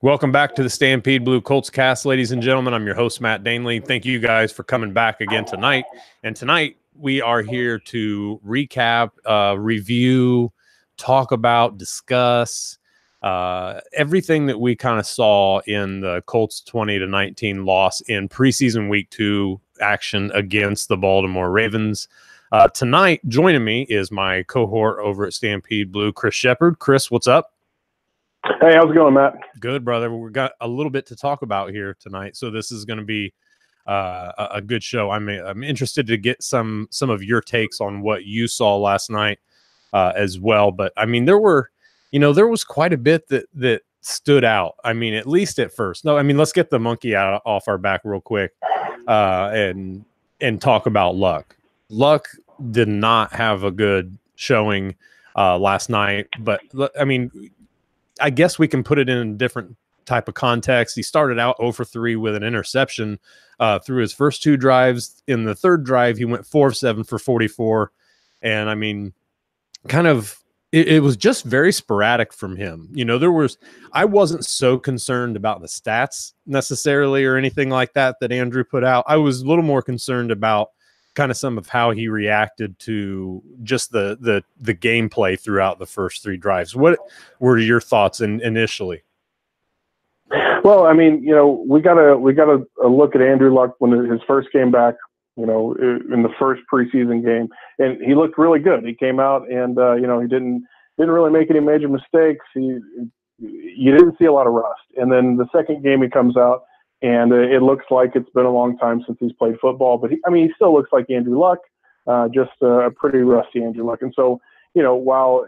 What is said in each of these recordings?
Welcome back to the Stampede Blue Colts cast, ladies and gentlemen. I'm your host, Matt Danely. Thank you guys for coming back again tonight. And tonight we are here to recap, review, talk about, discuss everything that we kind of saw in the Colts 20-19 loss in preseason week 2 action against the Baltimore Ravens. Tonight, joining me is my cohort over at Stampede Blue, Chris Shepard. Chris, what's up? Hey, how's it going, Matt? Good, brother. We've got a little bit to talk about here tonight, so this is going to be a good show. I'm interested to get some of your takes on what you saw last night as well. But I mean, there was quite a bit that stood out. I mean, at least at first. No, I mean, let's get the monkey off our back real quick and talk about Luck. Luck did not have a good showing last night, but I mean, I guess we can put it in a different type of context. He started out 0 for 3 with an interception through his first 2 drives. In the third drive, he went 4 of 7 for 44. And I mean, kind of, it was just very sporadic from him. You know, I wasn't so concerned about the stats necessarily or anything like that Andrew put out. I was a little more concerned about kind of some of how he reacted to just the gameplay throughout the first 3 drives. What were your thoughts initially? Well, I mean, you know, we gotta look at Andrew Luck when his first game back, you know, in the first preseason game, and he looked really good. He came out and you know, he didn't really make any major mistakes. You didn't see a lot of rust. And then the second game he comes out, and it looks like it's been a long time since he's played football. But he still looks like Andrew Luck, just a pretty rusty Andrew Luck. And so, you know, while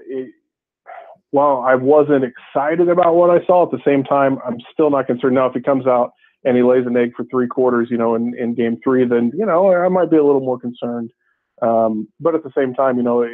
I wasn't excited about what I saw, at the same time, I'm still not concerned. Now, if he comes out and he lays an egg for 3 quarters, you know, in game 3, then, you know, I might be a little more concerned. But at the same time, you know,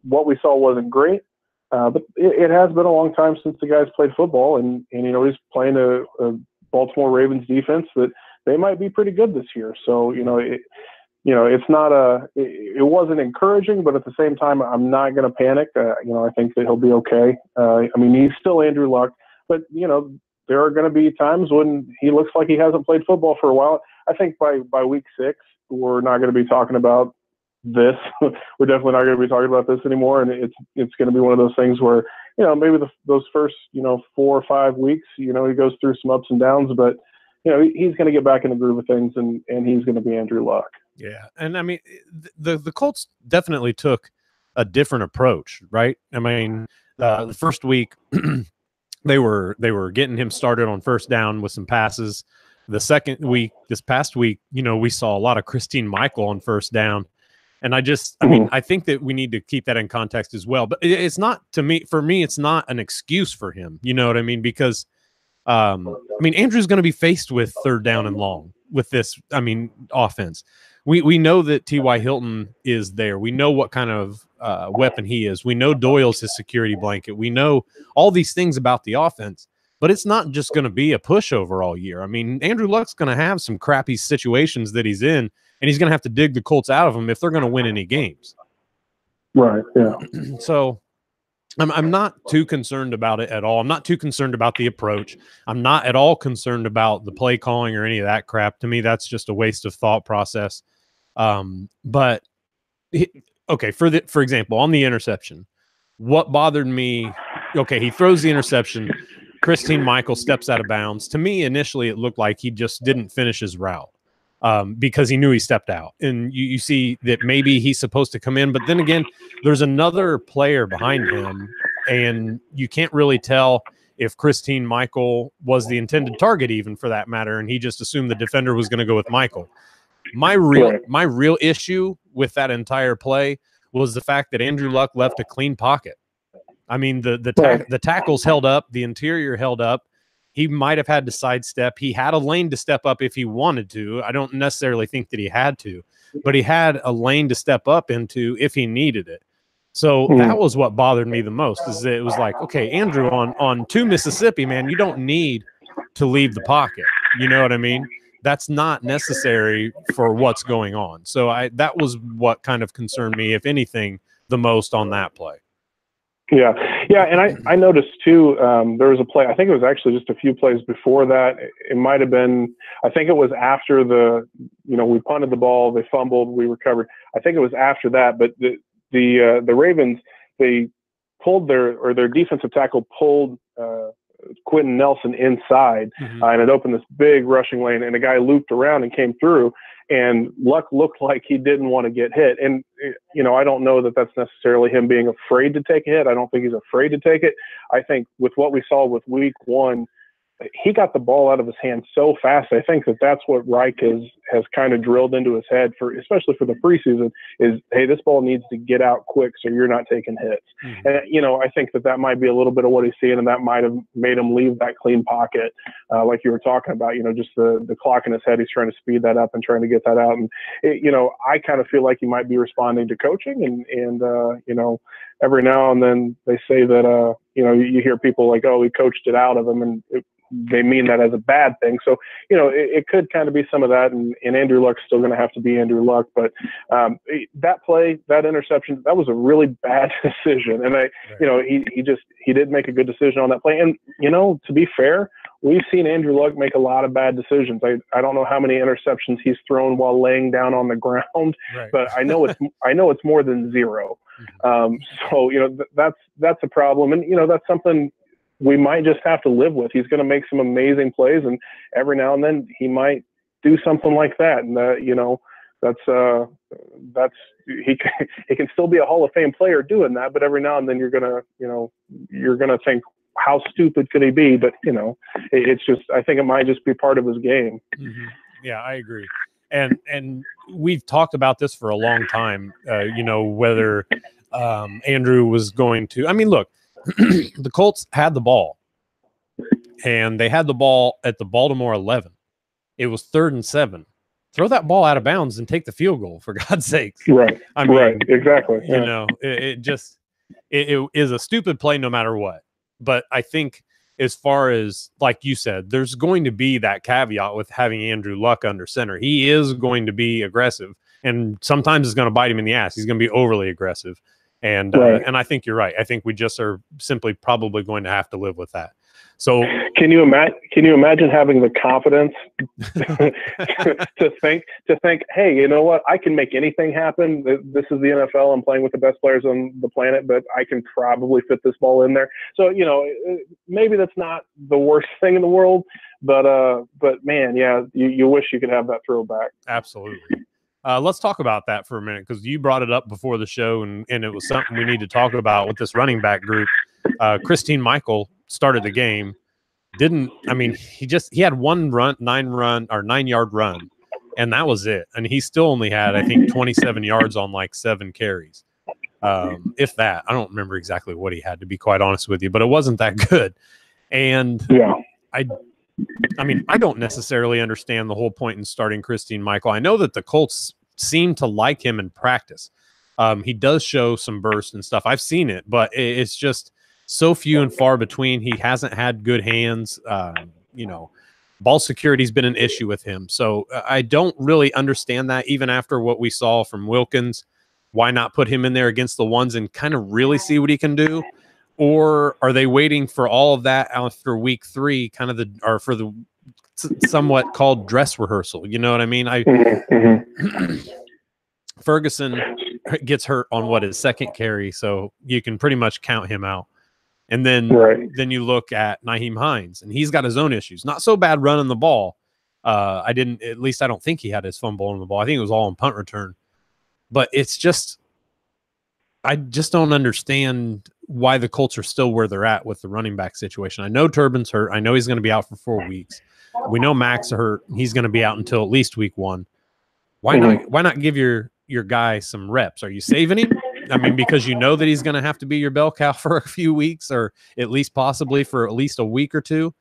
what we saw wasn't great. But it has been a long time since the guy's played football, and you know, he's playing a Baltimore Ravens defense that they might be pretty good this year. So, you know, it's not it wasn't encouraging, but at the same time, I'm not going to panic. You know, I think that he'll be okay. I mean, he's still Andrew Luck, but you know, there are going to be times when he looks like he hasn't played football for a while. I think by week 6, we're not going to be talking about this. We're definitely not going to be talking about this anymore. And it's going to be one of those things where, you know, maybe those first, you know, 4 or 5 weeks, you know, he goes through some ups and downs, but you know, he's going to get back in the groove of things, and he's going to be Andrew Luck. Yeah. And I mean, the Colts definitely took a different approach, right? I mean, the first week they were getting him started on first down with some passes. The second week, this past week, you know, we saw a lot of Christine Michael on first down. And I mean, I think that we need to keep that in context as well. But it's not, for me, it's not an excuse for him. You know what I mean? Because, I mean, Andrew's going to be faced with third down and long with this, I mean, offense. We know that T.Y. Hilton is there. We know what kind of weapon he is. We know Doyle's his security blanket. We know all these things about the offense. But it's not just going to be a pushover all year. I mean, Andrew Luck's going to have some crappy situations that he's in, and he's going to have to dig the Colts out of them if they're going to win any games. Right, yeah. So I'm not too concerned about it at all. I'm not too concerned about the approach. I'm not at all concerned about the play calling or any of that crap. To me, that's just a waste of thought process. But, okay, for example, on the interception, what bothered me, okay, he throws the interception. Christine Michael steps out of bounds. To me, initially, it looked like he just didn't finish his route. Because he knew he stepped out. And you see that maybe he's supposed to come in, but then again, there's another player behind him, and you can't really tell if Christine Michael was the intended target, even for that matter, and he just assumed the defender was going to go with Michael. My real issue with that entire play was the fact that Andrew Luck left a clean pocket. I mean, the tackles held up, the interior held up. He might have had to sidestep. He had a lane to step up if he wanted to. I don't necessarily think that he had to, but he had a lane to step up into if he needed it. So that was what bothered me the most, is that it was like, okay, Andrew, on to Mississippi, man, you don't need to leave the pocket. You know what I mean? That's not necessary for what's going on. So that was what kind of concerned me, if anything, the most on that play. Yeah. Yeah. And I noticed too, there was a play, I think it was actually just a few plays before that. It might've been, I think it was after we punted the ball, they fumbled, we recovered. I think it was after that, but the Ravens, they pulled their defensive tackle pulled, Quentin Nelson inside, and it opened this big rushing lane, and a guy looped around and came through, and Luck looked like he didn't want to get hit. And, I don't know that that's necessarily him being afraid to take a hit. I don't think he's afraid to take it. I think with what we saw with week 1, he got the ball out of his hand so fast. I think that's what Reich has kind of drilled into his head especially for the preseason is, hey, this ball needs to get out quick so you're not taking hits. And, I think that might be a little bit of what he's seeing, and that might have made him leave that clean pocket. Like you were talking about, just the clock in his head, he's trying to speed that up and trying to get that out. And, I kind of feel like he might be responding to coaching and every now and then they say that, you hear people like, oh, he coached it out of him, and they mean that as a bad thing. So, it could kind of be some of that, and Andrew Luck's still going to have to be Andrew Luck. But that play, that interception, that was a really bad decision. And he did make a good decision on that play. And, to be fair, we've seen Andrew Luck make a lot of bad decisions. I don't know how many interceptions he's thrown while laying down on the ground, but I know it's more than 0. So, that's a problem. And, that's something we might just have to live with. He's going to make some amazing plays, and every now and then he might do something like that. And he can still be a Hall of Fame player doing that, but every now and then you're going to think, how stupid could he be? But it's just, I think it might just be part of his game. Yeah, I agree. And we've talked about this for a long time, whether Andrew was going to, look, the Colts had the ball, and they had the ball at the Baltimore 11. It was 3rd and 7. Throw that ball out of bounds and take the field goal, for God's sakes. Right. Right. Exactly. Yeah. It is a stupid play no matter what. But I think as far as, like you said, there's going to be that caveat with having Andrew Luck under center. He is going to be aggressive, and sometimes it's going to bite him in the ass. He's going to be overly aggressive. And and I think you're right. I think we just are simply probably going to have to live with that. So can you imagine having the confidence to think, hey, you know what? I can make anything happen. This is the NFL. I'm playing with the best players on the planet, but I can probably fit this ball in there. So, maybe that's not the worst thing in the world, but man, yeah, you wish you could have that throwback. Absolutely. Let's talk about that for a minute, because you brought it up before the show, and it was something we need to talk about with this running back group. Christine Michael started the game. He had one 9-yard run, and that was it. And he still only had, I think, 27 yards on like 7 carries. If that, I don't remember exactly what he had, to be quite honest with you, but it wasn't that good. And yeah, I don't necessarily understand the whole point in starting Christine Michael. I know that the Colts seem to like him in practice. He does show some bursts and stuff. I've seen it, but it's just so few and far between. He hasn't had good hands. Ball security's been an issue with him. So I don't really understand that, even after what we saw from Wilkins. Why not put him in there against the ones and kind of really see what he can do? Or are they waiting for all of that after week 3, or for the somewhat called dress rehearsal? You know what I mean? Ferguson gets hurt on his 2nd carry, so you can pretty much count him out. And then you look at Nyheim Hines, and he's got his own issues. Not so bad running the ball. I don't think he had his fumble on the ball. I think it was all on punt return. But it's just, I just don't understand why the Colts are still where they're at with the running back situation. I know Turbin's hurt. I know he's going to be out for 4 weeks. We know Mac's hurt. He's going to be out until at least week 1. Why not give your guy some reps? Are you saving him? Because you know that he's going to have to be your bell cow for a few weeks, or at least possibly for at least a week or 2.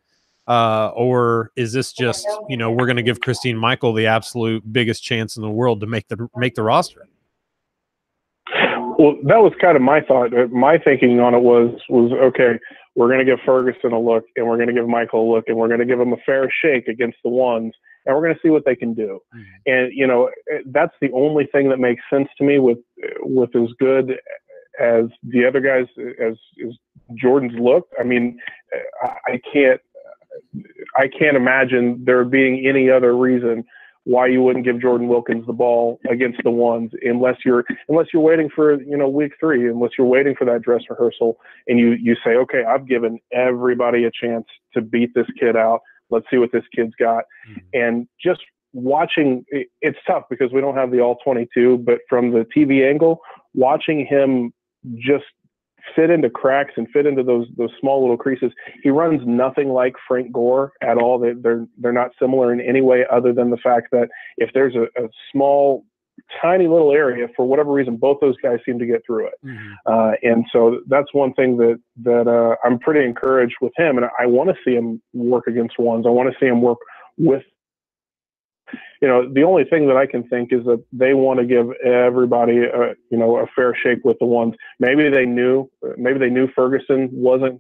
Or is this just, we're going to give Christine Michael the absolute biggest chance in the world to make the roster? Well, that was kind of my thought. My thinking on it was okay, we're going to give Ferguson a look, and we're going to give Michael a look, and we're going to give them a fair shake against the ones, and we're going to see what they can do. And, that's the only thing that makes sense to me with as good as the other guys, as Jordan's looked, I mean, I can't imagine there being any other reason why you wouldn't give Jordan Wilkins the ball against the ones, unless you're waiting for, week 3, unless you're waiting for that dress rehearsal and you say, okay, I've given everybody a chance to beat this kid out. Let's see what this kid's got. Mm-hmm. And just watching, it's tough because we don't have the all 22, but from the TV angle, watching him just fit into cracks and fit into those small little creases. He runs nothing like Frank Gore at all. They're not similar in any way other than the fact that if there's a small, tiny little area, for whatever reason, both those guys seem to get through it. Mm-hmm. And so that's one thing that I'm pretty encouraged with him. And I want to see him work against ones. I want to see him work with, the only thing that I can think is that they want to give everybody, a fair shake with the ones. Maybe they knew Ferguson wasn't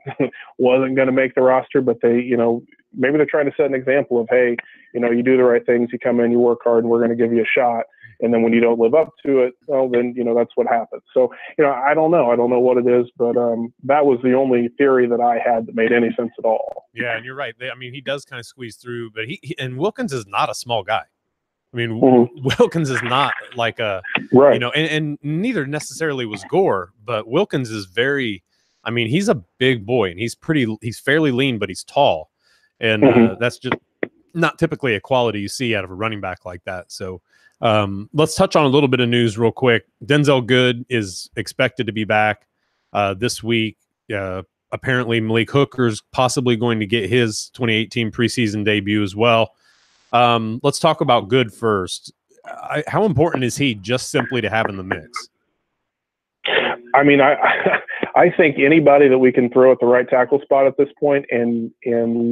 going to make the roster, but maybe they're trying to set an example of, hey, you do the right things, you come in, you work hard, and we're going to give you a shot. And then when you don't live up to it, well, then, that's what happens. So, I don't know. I don't know what it is, but that was the only theory that I had that made any sense at all. Yeah, and you're right. He does kind of squeeze through, but and Wilkins is not a small guy. Wilkins is not like a, right. And neither necessarily was Gore, but Wilkins is very, he's a big boy and he's fairly lean, but he's tall. And that's just not typically a quality you see out of a running back like that. So let's touch on a little bit of news real quick. Denzel Good is expected to be back this week. Apparently Malik Hooker's possibly going to get his 2018 preseason debut as well. Let's talk about Good first. How important is he just simply to have in the mix? I think anybody that we can throw at the right tackle spot at this point and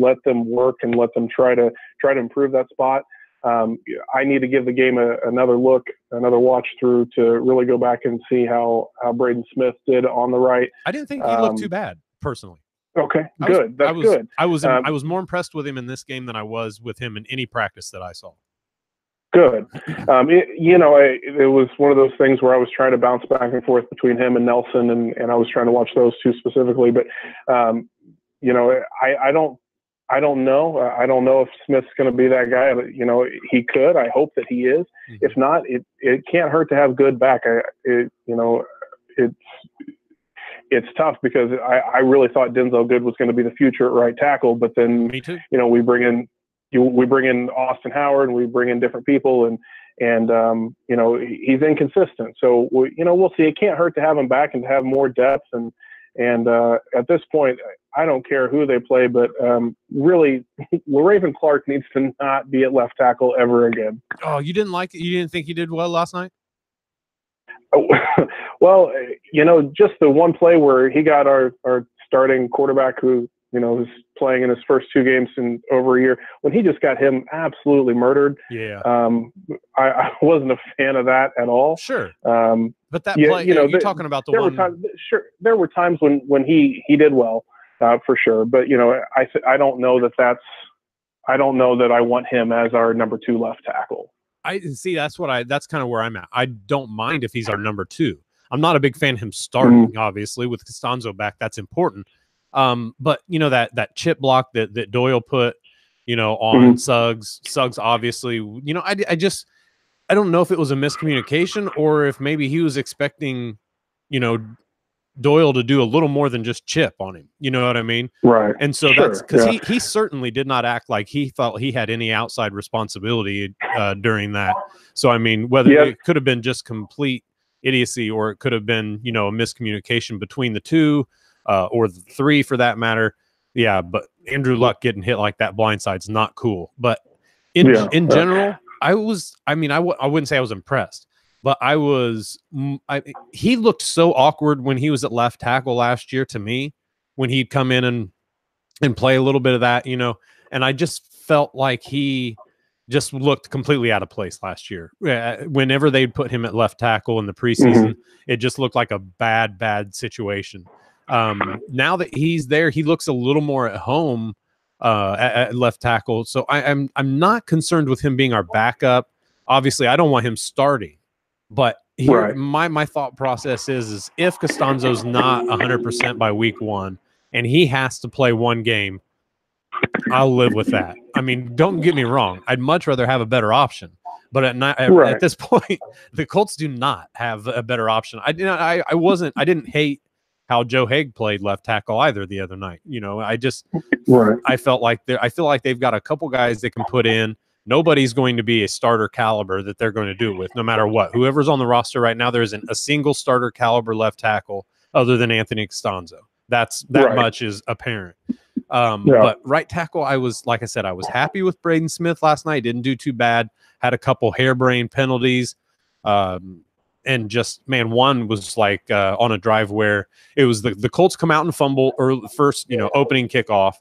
let them work and let them try to improve that spot. I need to give the game another look, another watch through to really go back and see how Braden Smith did on the right. I didn't think he looked too bad, personally. Okay, good. That's good. I was more impressed with him in this game than I was with him in any practice that I saw. Good. It was one of those things where I was trying to bounce back and forth between him and Nelson, and I was trying to watch those two specifically. But I don't know. I don't know if Smith's going to be that guy. He could. I hope that he is. Mm-hmm. If not, it can't hurt to have Good back. It's tough because I really thought Denzel Good was going to be the future at right tackle, but then Me too. We bring in Austin Howard and we bring in different people and he's inconsistent. So we'll see. It can't hurt to have him back and to have more depth and at this point I don't care who they play, but really Raven Clark needs to not be at left tackle ever again. Oh, you didn't like it? You didn't think he did well last night? Well, just the one play where he got our starting quarterback who, who's playing in his first 2 games in over a year, when he just got him absolutely murdered. Yeah. I wasn't a fan of that at all. Sure. But that play, you're talking about the one. There were times when he did well, for sure. But, I don't know I don't know that I want him as our number 2 left tackle. I see. That's kind of where I'm at. I don't mind if he's our number 2. I'm not a big fan of him starting, obviously, with Costanzo back. That's important. But that chip block that Doyle put, on Suggs, obviously, I don't know if it was a miscommunication or if maybe he was expecting, Doyle to do a little more than just chip on him. You know what I mean? Right. And so that's because he certainly did not act like he felt he had any outside responsibility during that. So, whether it could have been just complete idiocy or it could have been, a miscommunication between the 2 or the 3 for that matter. Yeah. But Andrew Luck getting hit like that blindside's not cool. But in general, I wouldn't say I was impressed. But he looked so awkward when he was at left tackle last year to me, when he'd come in and play a little bit of that, and I just felt like he just looked completely out of place last year. Whenever they'd put him at left tackle in the preseason, it just looked like a bad situation. Now that he's there, he looks a little more at home at left tackle. So I'm not concerned with him being our backup. Obviously, I don't want him starting. But here, my thought process is if Costanzo's not 100% by week 1 and he has to play one game, I'll live with that. I mean, don't get me wrong. I'd much rather have a better option. But at this point, the Colts do not have a better option. I didn't hate how Joe Haig played left tackle either the other night. I feel like they've got a couple guys they can put in. Nobody's going to be a starter caliber that they're going to do it with, no matter what. Whoever's on the roster right now, there isn't a single starter caliber left tackle other than Anthony Costanzo. That much is apparent. But right tackle, I was happy with Braden Smith last night. Didn't do too bad. Had a couple harebrained penalties. And just, man, one was like on a drive where it was the Colts come out and fumble first, opening kickoff.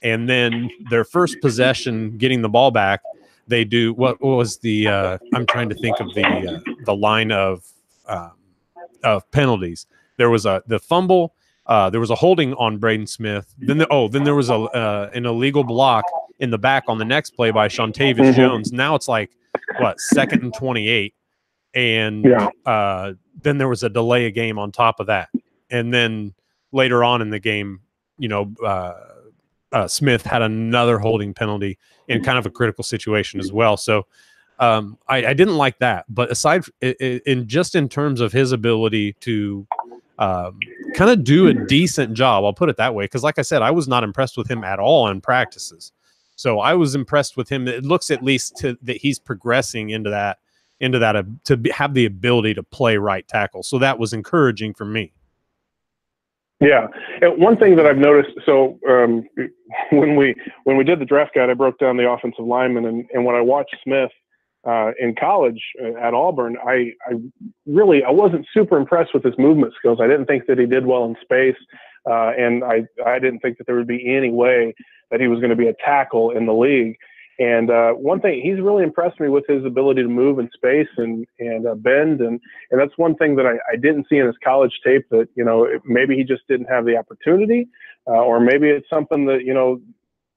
And then their first possession getting the ball back, they do what was the I'm trying to think of the line of penalties. There was the fumble. There was a holding on Braden Smith. Then there was an illegal block in the back on the next play by Shontavious Jones. Now it's like, 2nd and 28. And then there was a delay of game on top of that. And then later on in the game, Smith had another holding penalty in kind of a critical situation as well. So I didn't like that. But aside in terms of his ability to kind of do a decent job, I'll put it that way, because like I said, I was not impressed with him at all in practices. So I was impressed with him. It looks at least that he's progressing into that to have the ability to play right tackle. So that was encouraging for me. Yeah. And one thing that I've noticed, so when we did the draft guide, I broke down the offensive linemen, and when I watched Smith in college at Auburn, I wasn't super impressed with his movement skills. I didn't think that he did well in space, and I didn't think that there would be any way that he was going to be a tackle in the league. And one thing, he's really impressed me with his ability to move in space and bend. And that's one thing that I didn't see in his college tape, that, maybe he just didn't have the opportunity, or maybe it's something that,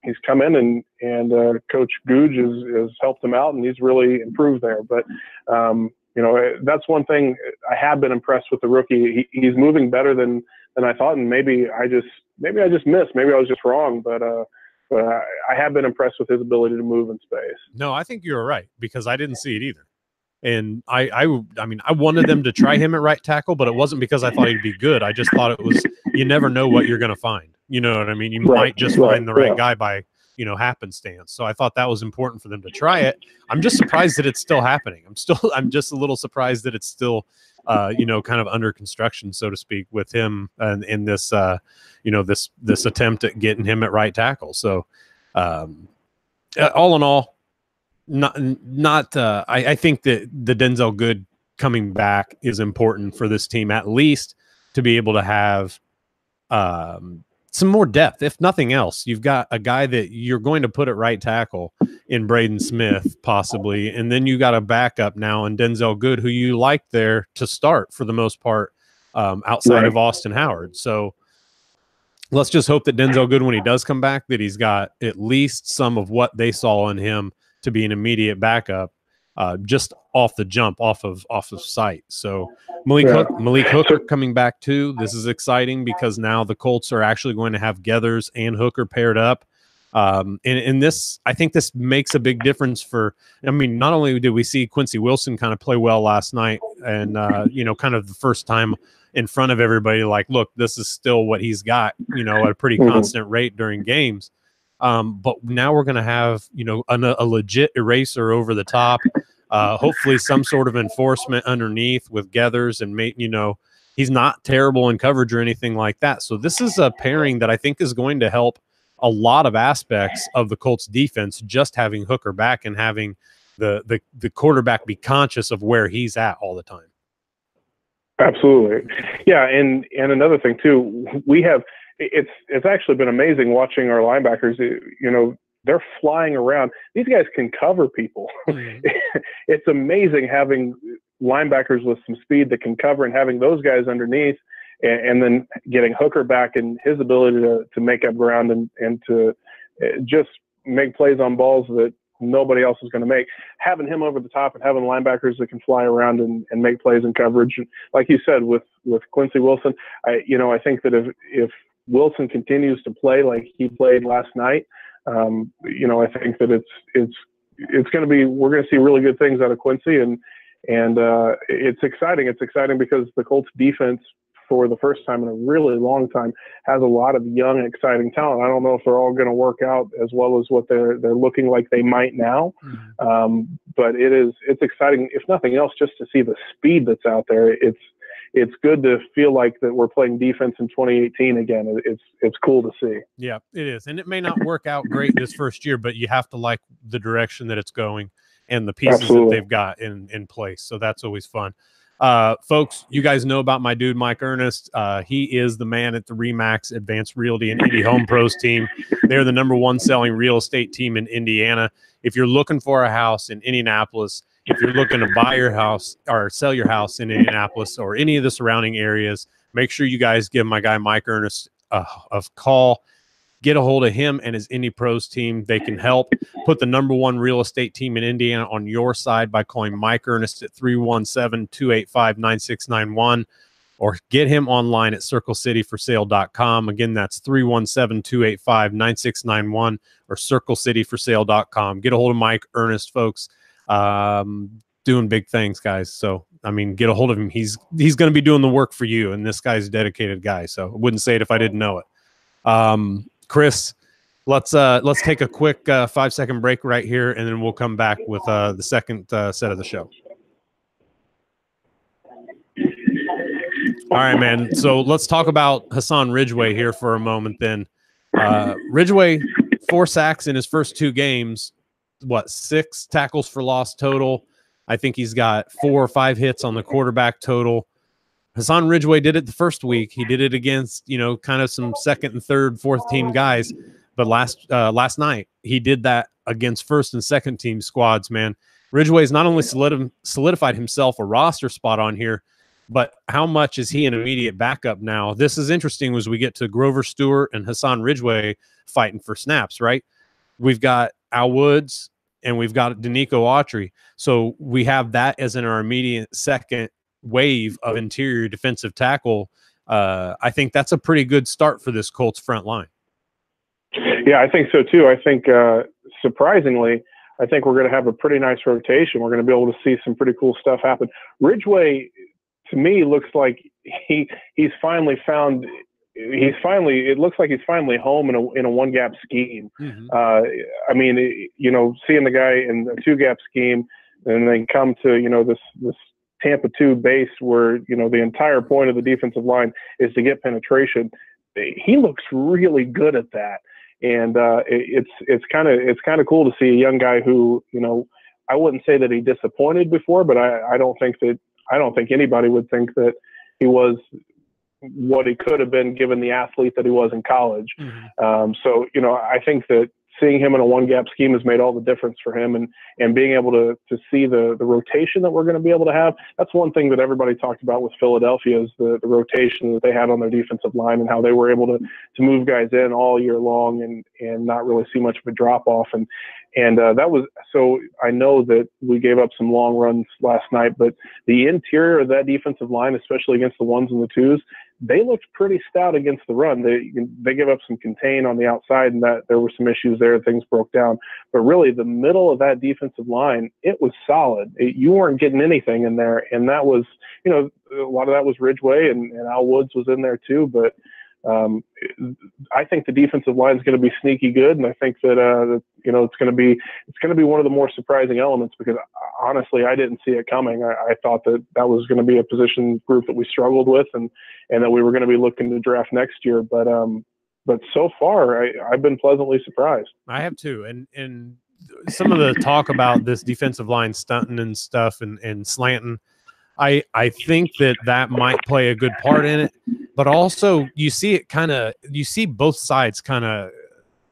he's come in and Coach Googe has helped him out, and he's really improved there. But, that's one thing I have been impressed with the rookie. He's moving better than I thought. And maybe I just missed, maybe I was just wrong, but I have been impressed with his ability to move in space. No, I think you're right, because I didn't see it either. And I wanted them to try him at right tackle, but it wasn't because I thought he'd be good. I just thought it was, you never know what you're going to find. You know what I mean? You might just find the right guy by, happenstance. So I thought that was important for them to try it. I'm just surprised that it's still happening. I'm just a little surprised that it's still, kind of under construction, so to speak, with him and in this, this attempt at getting him at right tackle. So, all in all, I think that the Denzel Good coming back is important for this team, at least to be able to have some more depth. If nothing else, you've got a guy that you're going to put at right tackle in Braden Smith, possibly, and then you got a backup now in Denzel Good, who you like there to start for the most part, outside of Austin Howard. So let's just hope that Denzel Good, when he does come back, that he's got at least some of what they saw in him to be an immediate backup, just off the jump, off of sight. So Malik Hooker coming back too. This is exciting because now the Colts are actually going to have Geathers and Hooker paired up. And this, I think this makes a big difference not only did we see Quincy Wilson kind of play well last night and, kind of the first time in front of everybody, like, look, this is still what he's got, at a pretty constant rate during games. But now we're going to have, a legit eraser over the top, hopefully some sort of enforcement underneath with Geathers, and he's not terrible in coverage or anything like that. So this is a pairing that I think is going to help a lot of aspects of the Colts defense, just having Hooker back and having the quarterback be conscious of where he's at all the time. Absolutely. Yeah. And another thing too, it's actually been amazing watching our linebackers. They're flying around. These guys can cover people. It's amazing having linebackers with some speed that can cover, and having those guys underneath, and then getting Hooker back and his ability to make up ground and to just make plays on balls that nobody else is going to make. Having him over the top and having linebackers that can fly around and make plays in coverage, like you said with Quincy Wilson, I think that if Wilson continues to play like he played last night, I think that it's going to be, we're going to see really good things out of Quincy, and it's exciting. It's exciting because the Colts defense, for the first time in a really long time, has a lot of young, exciting talent. I don't know if they're all going to work out as well as what they're looking like they might now, but it's exciting, if nothing else, just to see the speed that's out there. It's good to feel like that we're playing defense in 2018 again. It's cool to see. Yeah, it is. And it may not work out great this first year, but you have to like the direction that it's going and the pieces that they've got in place. So that's always fun. Folks, you guys know about my dude, Mike Ernest. He is the man at the RE/MAX Advanced Realty and Indy Home Pros team. They're the #1 selling real estate team in Indiana. If you're looking for a house in Indianapolis, if you're looking to buy your house or sell your house in Indianapolis or any of the surrounding areas, make sure you guys give my guy Mike Ernest a call. Get a hold of him and his Indy Pros team. They can help put the #1 real estate team in Indiana on your side by calling Mike Ernest at 317-285-9691, or get him online at circlecityforsale.com. Again, that's 317-285-9691 or circlecityforsale.com. Get a hold of Mike Ernest, folks. Doing big things, guys. So, I mean, get a hold of him. He's going to be doing the work for you, and this guy's a dedicated guy. So I wouldn't say it if I didn't know it. Chris, let's take a quick 5-second break right here, and then we'll come back with the second set of the show. All right, man. So let's talk about Hassan Ridgeway here for a moment then. Ridgeway, 4 sacks in his first 2 games. 6 tackles for loss total. I think he's got 4 or 5 hits on the quarterback total. Hassan Ridgeway did it the first week. He did it against, kind of some second and third, fourth team guys. But last night, he did that against first and second team squads, man. Ridgeway's not only solidified himself a roster spot on here, but how much is he an immediate backup now? This is interesting as we get to Grover Stewart and Hassan Ridgeway fighting for snaps, right? We've got Al Woods and we've got Danico Autry. So we have that as in our immediate second wave of interior defensive tackle. I think that's a pretty good start for this Colts front line. Yeah, I think so too. I think surprisingly, I think we're going to have a pretty nice rotation. We're going to be able to see some pretty cool stuff happen. Ridgeway, to me, looks like he's finally found. It looks like he's finally home in a one gap scheme. I mean, seeing the guy in a 2-gap scheme and then come to this Tampa 2 base where the entire point of the defensive line is to get penetration. He looks really good at that, and it's kind of cool to see a young guy who I wouldn't say that he disappointed before, but I don't think anybody would think that he was what he could have been given the athlete that he was in college. So I think that seeing him in a one-gap scheme has made all the difference for him, and being able to see the rotation that we're going to be able to have. That's one thing that everybody talked about with Philadelphia is the rotation that they had on their defensive line and how they were able to move guys in all year long and not really see much of a drop-off. And that was – so I know that we gave up some long runs last night, but the interior of that defensive line, especially against the 1s and the 2s, they looked pretty stout against the run. They give up some contain on the outside, and that there were some issues there. Things broke down. But really, the middle of that defensive line, it was solid. You weren't getting anything in there, and that was, a lot of that was Ridgeway, and Al Woods was in there too. But I think the defensive line is going to be sneaky good, and I think that it's going to be one of the more surprising elements because honestly, I didn't see it coming. I thought that was going to be a position group that we struggled with, and that we were going to be looking to draft next year. But so far, I've been pleasantly surprised. I have too, and some of the talk about this defensive line stunting and stuff and slanting, I think that might play a good part in it. But also, you see both sides kind of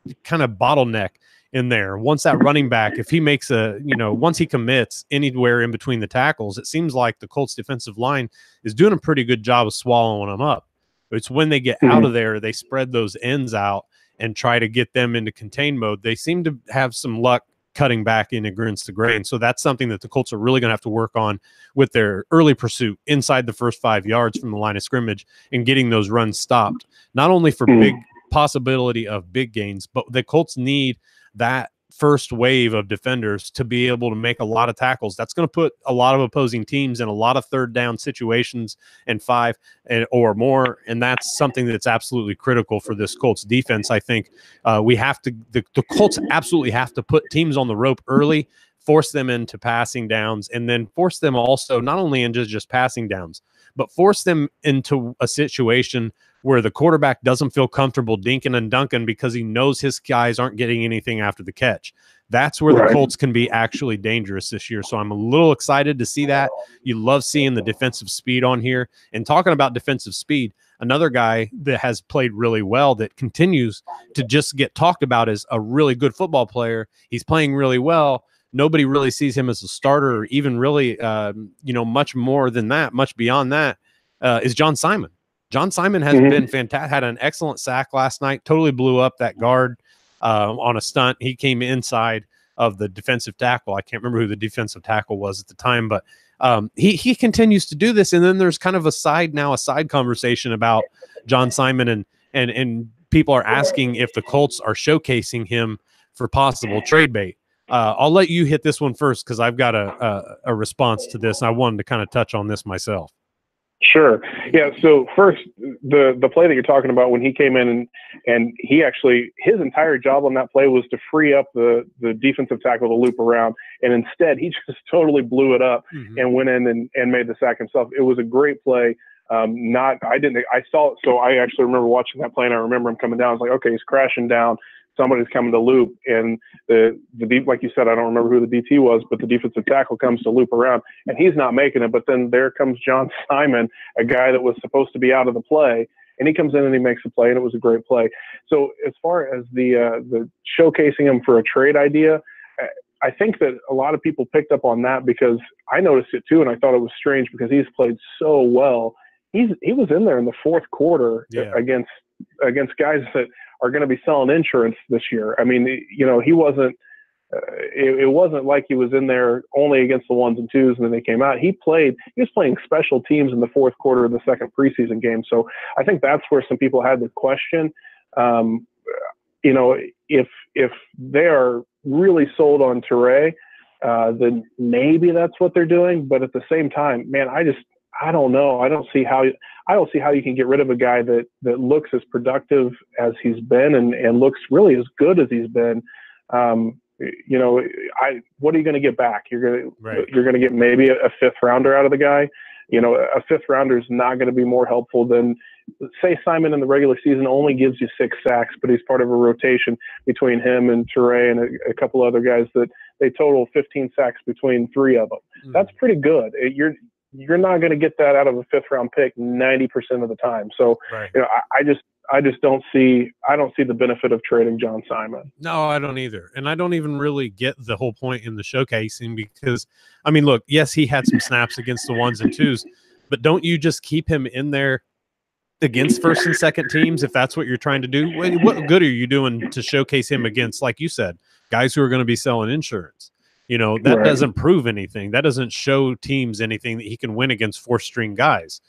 bottleneck in there. Once that running back, if he makes once he commits anywhere in between the tackles, it seems like the Colts defensive line is doing a pretty good job of swallowing them up. It's when they get out of there, they spread those ends out and try to get them into contain mode. They seem to have some luck cutting back in against the grain. So that's something that the Colts are really going to have to work on with their early pursuit inside the first 5 yards from the line of scrimmage and getting those runs stopped, not only for big possibility of big gains, but the Colts need that first wave of defenders to be able to make a lot of tackles. That's going to put a lot of opposing teams in a lot of third down situations and 5 or more, and that's something that's absolutely critical for this Colts defense. I think we have to the Colts absolutely have to put teams on the rope early, force them into passing downs, and then force them also not only into just passing downs, but force them into a situation where the quarterback doesn't feel comfortable dinking and dunking because he knows his guys aren't getting anything after the catch. That's where the Colts can be actually dangerous this year. So I'm a little excited to see that. You love seeing the defensive speed on here. And talking about defensive speed, another guy that has played really well that continues to just get talked about as a really good football player. He's playing really well. Nobody really sees him as a starter or even really, much more than that, much beyond that, is John Simon. John Simon has been fantastic, had an excellent sack last night, totally blew up that guard on a stunt. He came inside of the defensive tackle. I can't remember who the defensive tackle was at the time, but he continues to do this. And then there's kind of a side conversation about John Simon, and people are asking if the Colts are showcasing him for possible trade bait. I'll let you hit this one first because I've got a response to this. I wanted to kind of touch on this myself. Sure. Yeah. So first, the play that you're talking about when he came in and he actually, his entire job on that play was to free up the defensive tackle to loop around. And instead he just totally blew it up and went in and made the sack himself. It was a great play. I saw it. So I actually remember watching that play and I remember him coming down. I was like, okay, he's crashing down. Somebody's coming to loop, and the deep, like you said, I don't remember who the DT was, but the defensive tackle comes to loop around, and he's not making it. But then there comes John Simon, a guy that was supposed to be out of the play, and he comes in and he makes a play, and it was a great play. So as far as the showcasing him for a trade idea, I think that a lot of people picked up on that because I noticed it too, and I thought it was strange because he's played so well. He was in there in the fourth quarter against guys that are going to be selling insurance this year. I mean, he wasn't, it wasn't like he was in there only against the ones and twos and then they came out. He was playing special teams in the fourth quarter of the second preseason game. So I think that's where some people had the question. If they are really sold on Toure, then maybe that's what they're doing. But at the same time, man, I don't know. I don't see how you can get rid of a guy that looks as productive as he's been and looks really as good as he's been. What are you going to get back? You're going to get maybe a fifth rounder out of the guy. A fifth rounder is not going to be more helpful than, say, Simon in the regular season only gives you 6 sacks, but he's part of a rotation between him and Toure and a couple other guys that they total 15 sacks between 3 of them. That's pretty good. You're not going to get that out of a 5th round pick 90% of the time. So, I just don't see the benefit of trading John Simon. No, I don't either. And I don't even really get the whole point in the showcasing because, I mean, look, yes, he had some snaps against the ones and twos, but don't you just keep him in there against first and second teams if that's what you're trying to do? What good are you doing to showcase him against, like you said, guys who are going to be selling insurance? That doesn't prove anything. That doesn't show teams anything that he can win against 4th-string guys.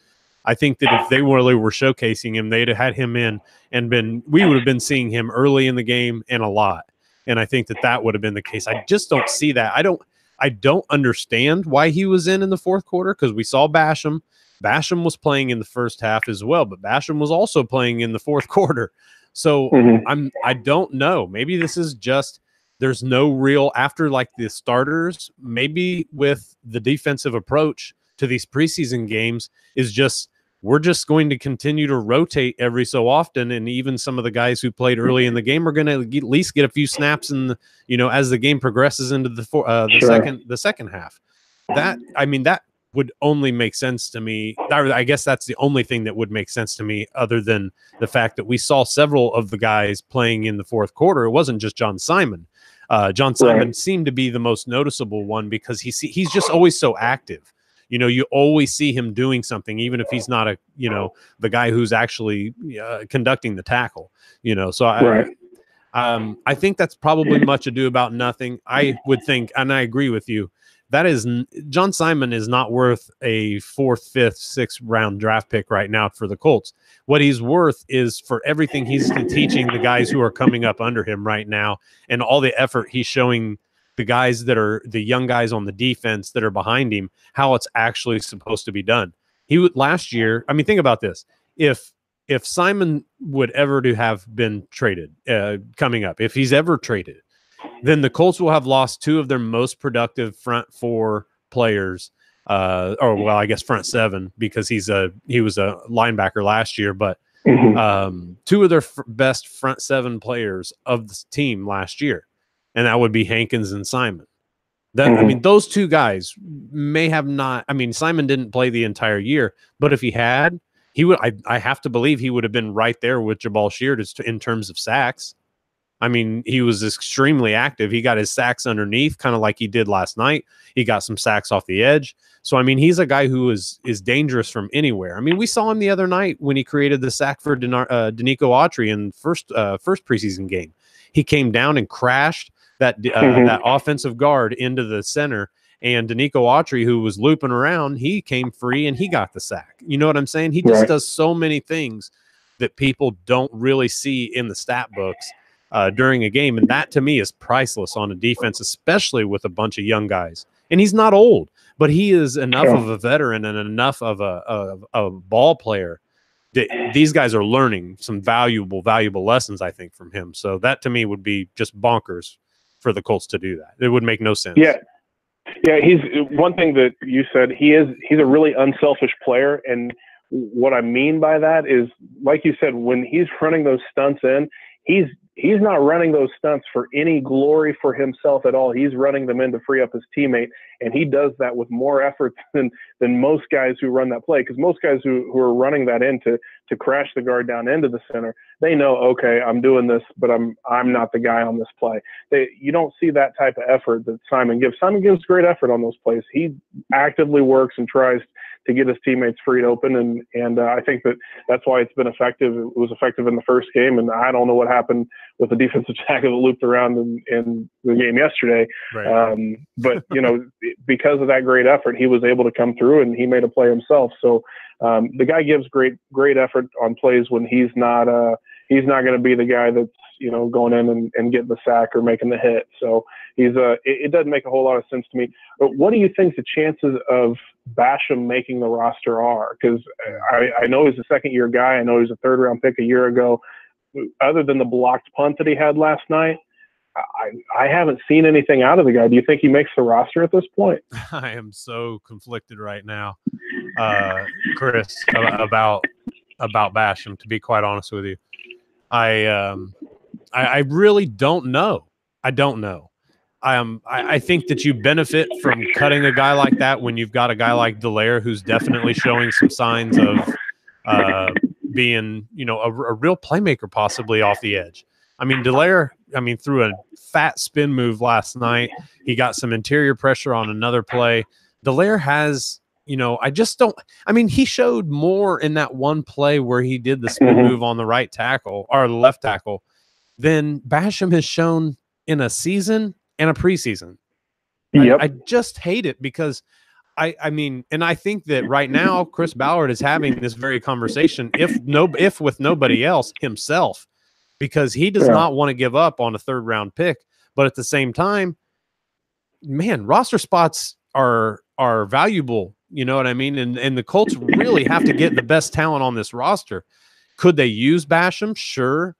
I think that if they really were showcasing him, they'd have had him in and we would have been seeing him early in the game and a lot. And I think that would have been the case. I just don't see that. I don't understand why he was in the fourth quarter because we saw Basham. Basham was playing in the first half as well, but Basham was also playing in the fourth quarter. So I don't know. Maybe this is just there's no real after like the starters. Maybe with the defensive approach to these preseason games is just we're just going to continue to rotate every so often, and even some of the guys who played early in the game are going to at least get a few snaps in as the game progresses into the second half. That would only make sense to me. I guess that's the only thing that would make sense to me, other than the fact that we saw several of the guys playing in the fourth quarter. It wasn't just John Simon. John Simon seemed to be the most noticeable one because he's just always so active. You always see him doing something, even if he's not the guy who's actually conducting the tackle. So I think that's probably much ado about nothing. I would think, and I agree with you, that is John Simon is not worth a 4th, 5th, 6th round draft pick right now for the Colts. What he's worth is for everything he's teaching the guys who are coming up under him right now, and all the effort he's showing the guys that are the young guys on the defense that are behind him, how it's actually supposed to be done. He would last year. I mean, think about this. If Simon would ever to have been traded coming up, if he's ever traded, then the Colts will have lost 2 of their most productive front 4 players, or well, I guess front 7, because he was a linebacker last year, but 2 of their best front 7 players of the team last year, and that would be Hankins and Simon. I mean, those 2 guys may have not. I mean, Simon didn't play the entire year, but if he had, he would. I have to believe he would have been right there with Jabal Sheard in terms of sacks. I mean, he was extremely active. He got his sacks underneath, kind of like he did last night. He got some sacks off the edge. So, I mean, he's a guy who is dangerous from anywhere. I mean, we saw him the other night when he created the sack for Danico Autry in first preseason game. He came down and crashed that offensive guard into the center. And Danico Autry, who was looping around, he came free and he got the sack. You know what I'm saying? He just does so many things that people don't really see in the stat books during a game. And that, to me, is priceless on a defense, especially with a bunch of young guys. And he's not old, but he is enough of a veteran and enough of a ball player that these guys are learning some valuable lessons, I think, from him. So that, to me, would be just bonkers for the Colts to do that. It would make no sense. Yeah, he's one thing that you said. He's a really unselfish player, and what I mean by that is, like you said, when he's running those stunts in, he's not running those stunts for any glory for himself at all. He's running them in to free up his teammate, and he does that with more effort than most guys who run that play. Because most guys who are running that in to crash the guard down into the center, they know, okay, I'm doing this, but I'm not the guy on this play. You don't see that type of effort that Simon gives. Simon gives great effort on those plays. He actively works and tries to get his teammates freed open, and I think that's why it's been effective. It was effective in the first game, and I don't know what happened with the defensive tackle that looped around in the game yesterday. Right. But because of that great effort, he was able to come through and he made a play himself. So the guy gives great effort on plays when he's not going to be the guy that's going in and getting the sack or making the hit. So it doesn't make a whole lot of sense to me. But what do you think the chances of Basham making the roster are? Because I know he's a second-year guy. I know he's a third-round pick a year ago. Other than the blocked punt that he had last night, I haven't seen anything out of the guy. Do you think he makes the roster at this point? I am so conflicted right now, Chris, about Basham, to be quite honest with you. I really don't know. I don't know. I think that you benefit from cutting a guy like that when you've got a guy like Dallaire who's definitely showing some signs of being, a real playmaker possibly off the edge. I mean, Dallaire, threw a fat spin move last night. He got some interior pressure on another play. Dallaire has, he showed more in that one play where he did the spin move on the right tackle or the left tackle than Basham has shown in a season and a preseason. Yep. I just hate it because I think that right now Chris Ballard is having this very conversation, if with nobody else, himself, because he does not want to give up on a third-round pick. But at the same time, man, roster spots are valuable. You know what I mean? And the Colts really have to get the best talent on this roster. Could they use Basham? Sure.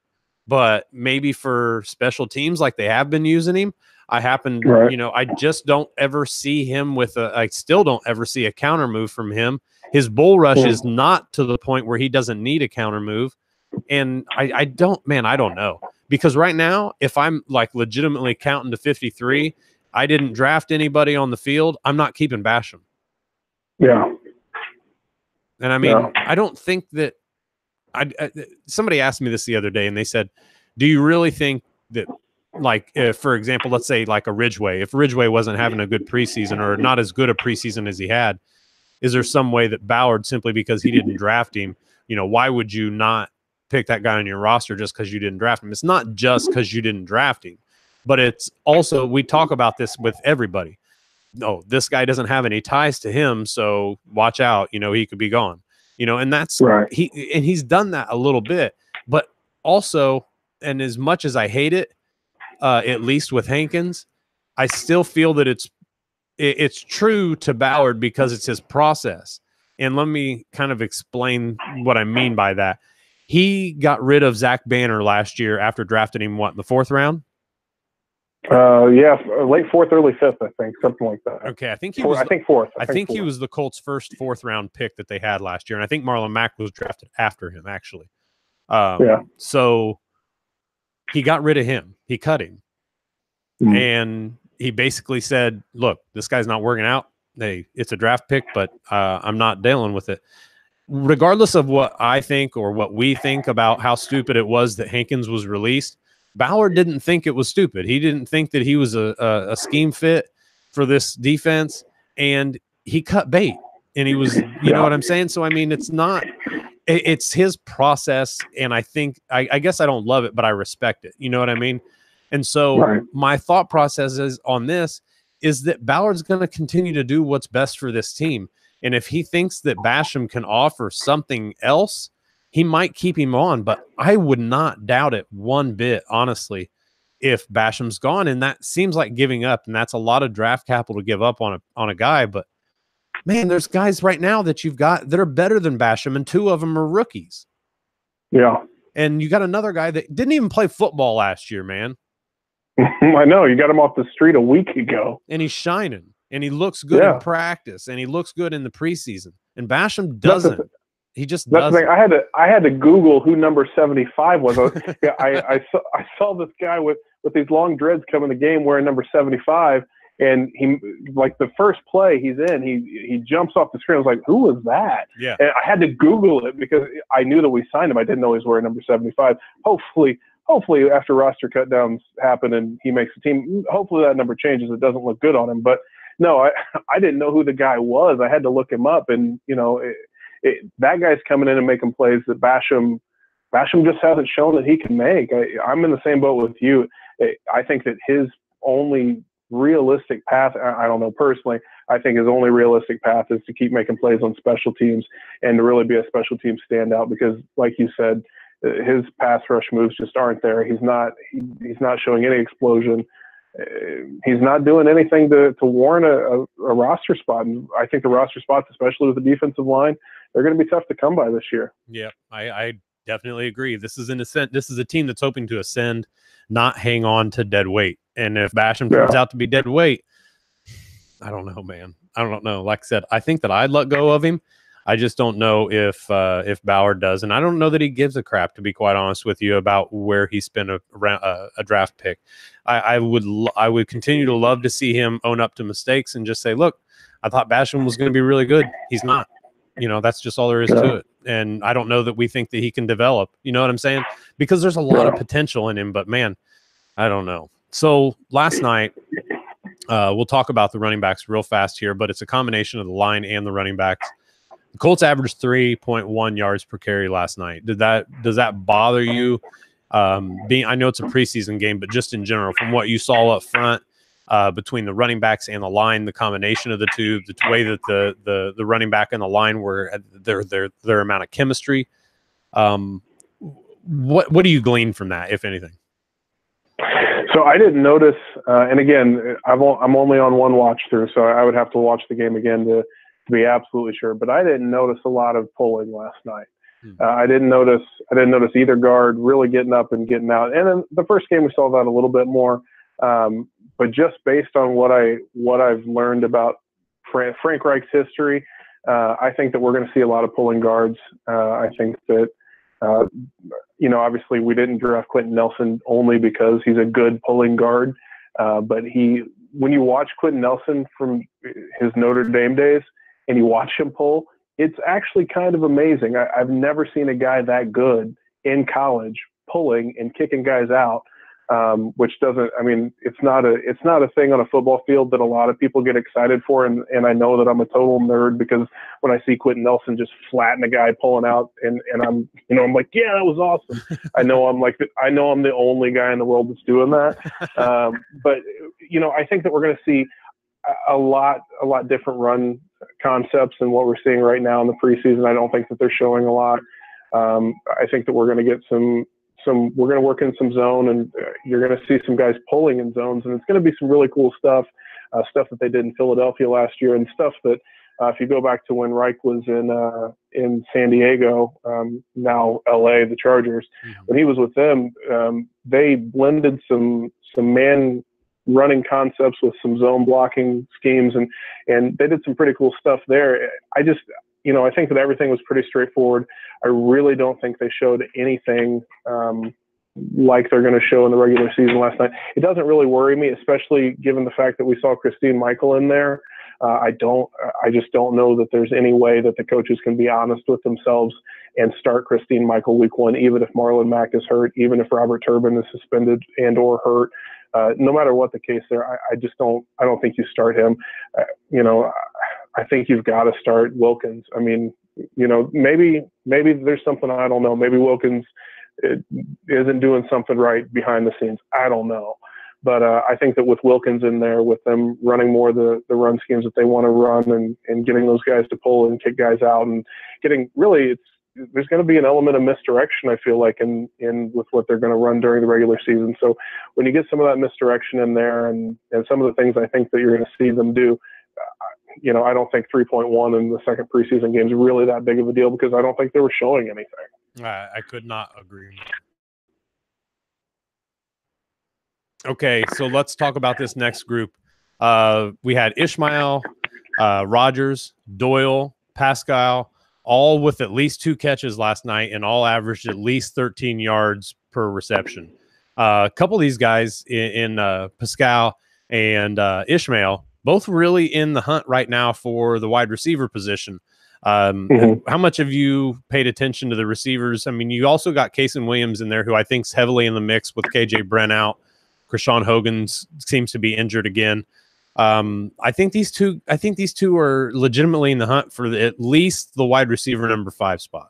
But maybe for special teams like they have been using him, I just don't ever see him I still don't ever see a counter move from him. His bull rush is not to the point where he doesn't need a counter move. And I don't know. Because right now, if I'm like legitimately counting to 53, I didn't draft anybody on the field, I'm not keeping Basham. Yeah. And I don't think that somebody asked me this the other day and they said, do you really think that, like, for example, let's say like a Ridgeway, if Ridgeway wasn't having a good preseason or not as good a preseason as he had, is there some way that Ballard, simply because he didn't draft him, why would you not pick that guy on your roster just because you didn't draft him. It's not just because you didn't draft him, but it's also, we talk about this with everybody. No, this guy doesn't have any ties to him, so watch out. He could be gone. And that's right. He's done that a little bit, but also, and as much as I hate it, at least with Hankins, I still feel that it's true to Ballard because it's his process. And let me kind of explain what I mean by that. He got rid of Zach Banner last year after drafting him, in the 4th round? Yeah, late 4th, early 5th, I think, something like that. Okay, I think he 4th. I think he was the Colts' first 4th round pick that they had last year, and I think Marlon Mack was drafted after him, actually. So he got rid of him. He cut him. And he basically said, look, this guy's not working out. Hey, it's a draft pick, but I'm not dealing with it. Regardless of what I think or what we think about how stupid it was that Hankins was released, Ballard didn't think it was stupid. He didn't think that he was a scheme fit for this defense, and he cut bait. And he was, you know what I'm saying? So, I mean, it's his process, and I think, I guess I don't love it, but I respect it. You know what I mean? And so my thought process on this is that Ballard's going to continue to do what's best for this team. And if he thinks that Basham can offer something else, he might keep him on. But I would not doubt it one bit, honestly, if Basham's gone. And that seems like giving up. And that's a lot of draft capital to give up on a guy. But, man, there's guys right now that you've got that are better than Basham, and 2 of them are rookies. Yeah. And you got another guy that didn't even play football last year, man. I know. You got him off the street a week ago. And he's shining. And he looks good in practice. And he looks good in the preseason. And Basham doesn't. He just doesn't. The thing. I had to Google who number 75 was. I saw this guy with these long dreads come in the game wearing number 75. And he, like, the first play he's in, he jumps off the screen. I was like, who was that? Yeah. And I had to Google it because I knew that we signed him. I didn't know he was wearing number 75. Hopefully after roster cutdowns happen and he makes the team, hopefully that number changes. It doesn't look good on him. But no, I didn't know who the guy was. I had to look him up, and that guy's coming in and making plays that Basham just hasn't shown that he can make. I'm in the same boat with you. I think that his only realistic path, I don't know personally, I think his only realistic path is to keep making plays on special teams and to really be a special team standout, because like you said, his pass rush moves just aren't there. He's not showing any explosion. He's not doing anything to warrant a roster spot. And I think the roster spots, especially with the defensive line, they're going to be tough to come by this year. Yeah, I definitely agree. This is a team that's hoping to ascend, not hang on to dead weight. And if Basham turns out to be dead weight, I don't know, man. I don't know. Like I said, I think that I'd let go of him. I just don't know if Ballard does, and I don't know that he gives a crap, to be quite honest with you, about where he spent a draft pick. I would continue to love to see him own up to mistakes and just say, look, I thought Basham was going to be really good. He's not. That's just all there is to it. And I don't know that we think that he can develop. You know what I'm saying? Because there's a lot of potential in him, but man, I don't know. So last night, we'll talk about the running backs real fast here, but it's a combination of the line and the running backs. The Colts averaged 3.1 yards per carry last night. Does that bother you? I know it's a preseason game, but just in general, from what you saw up front, between the running backs and the line, the combination of the two, the way that the running back and the line were their amount of chemistry. What do you glean from that, if anything? So I didn't notice, and again, I'm only on one watch through, so I would have to watch the game again to be absolutely sure. But I didn't notice a lot of pulling last night. I didn't notice either guard really getting up and getting out. And in the first game we saw that a little bit more. But just based on what I've learned about Frank Reich's history, I think that we're going to see a lot of pulling guards. I think that obviously we didn't draft Quentin Nelson only because he's a good pulling guard. But when you watch Quentin Nelson from his Notre Dame days and you watch him pull, it's actually kind of amazing. I've never seen a guy that good in college pulling and kicking guys out. which doesn't. I mean, it's not a thing on a football field that a lot of people get excited for, and I know that I'm a total nerd because when I see Quentin Nelson just flatten a guy pulling out, and I'm like, yeah, that was awesome. I know I'm the only guy in the world that's doing that, but I think that we're going to see a lot different run concepts than what we're seeing right now in the preseason. I don't think that they're showing a lot. I think that we're going to get we're going to work in some zone, and you're going to see some guys pulling in zones, and it's going to be some really cool stuff that they did in Philadelphia last year, and stuff that if you go back to when Reich was in San Diego, now LA, the Chargers, when he was with them, they blended some man running concepts with some zone blocking schemes, and they did some pretty cool stuff there. I think that everything was pretty straightforward. I really don't think they showed anything like they're going to show in the regular season last night. It doesn't really worry me, especially given the fact that we saw Christine Michael in there. I just don't know that there's any way that the coaches can be honest with themselves and start Christine Michael week 1, even if Marlon Mack is hurt, even if Robert Turbin is suspended and or hurt. No matter what the case there, I don't think you start him. I think you've got to start Wilkins. I mean, maybe there's something, I don't know. Maybe Wilkins isn't doing something right behind the scenes. I don't know. But I think that with Wilkins in there, with them running more the run schemes that they want to run and getting those guys to pull and kick guys out and there's going to be an element of misdirection, I feel like, in with what they're going to run during the regular season. So when you get some of that misdirection in there and some of the things I think that you're going to see them do, I don't think 3.1 in the second preseason game is really that big of a deal because I don't think they were showing anything. I could not agree more. Okay, so let's talk about this next group. We had Ishmael, Rogers, Doyle, Pascal, all with at least 2 catches last night and all averaged at least 13 yards per reception. A couple of these guys in Pascal and Ishmael, both really in the hunt right now for the wide receiver position. How much have you paid attention to the receivers? I mean, you also got Kason Williams in there, who I think is heavily in the mix with KJ Brent out. Krishawn Hogan seems to be injured again. I think these two are legitimately in the hunt for at least the wide receiver number 5 spot.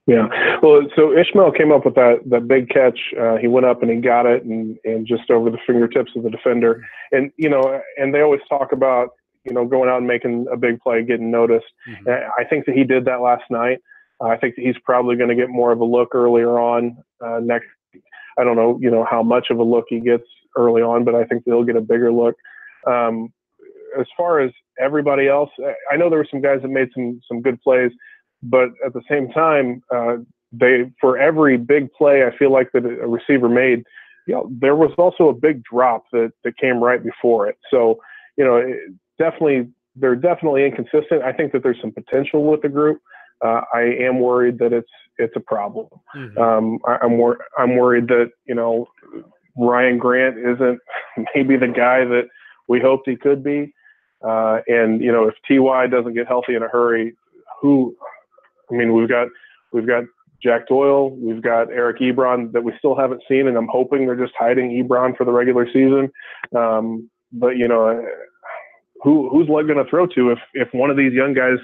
Yeah. Well, so Ishmael came up with that big catch. He went up and he got it and just over the fingertips of the defender. And, and they always talk about, going out and making a big play, getting noticed. I think that he did that last night. I think that he's probably going to get more of a look earlier on next. I don't know, how much of a look he gets early on, but I think that he'll get a bigger look. As far as everybody else, I know there were some guys that made some good plays, but at the same time, for every big play I feel like that a receiver made, there was also a big drop that came right before it. So, they're definitely inconsistent. I think that there's some potential with the group. I am worried that it's a problem. I'm worried that Ryan Grant isn't maybe the guy that we hoped he could be. And if Ty doesn't get healthy in a hurry, we've got Jack Doyle, we've got Eric Ebron that we still haven't seen, and I'm hoping they're just hiding Ebron for the regular season. But who's Luck going to throw to if one of these young guys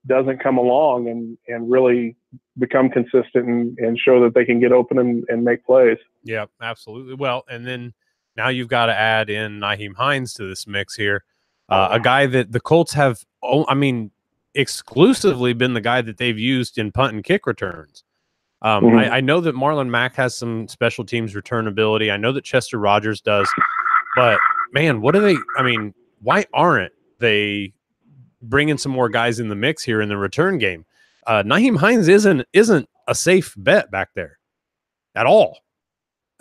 doesn't come along and really become consistent and show that they can get open and make plays? Yeah, absolutely. Well, and then now you've got to add in Nyheim Hines to this mix here, a guy that the Colts have, exclusively been the guy that they've used in punt and kick returns. I know that Marlon Mack has some special teams return ability. I know that Chester Rogers does, but man, why aren't they bringing some more guys in the mix here in the return game? Nyheim Hines isn't a safe bet back there at all.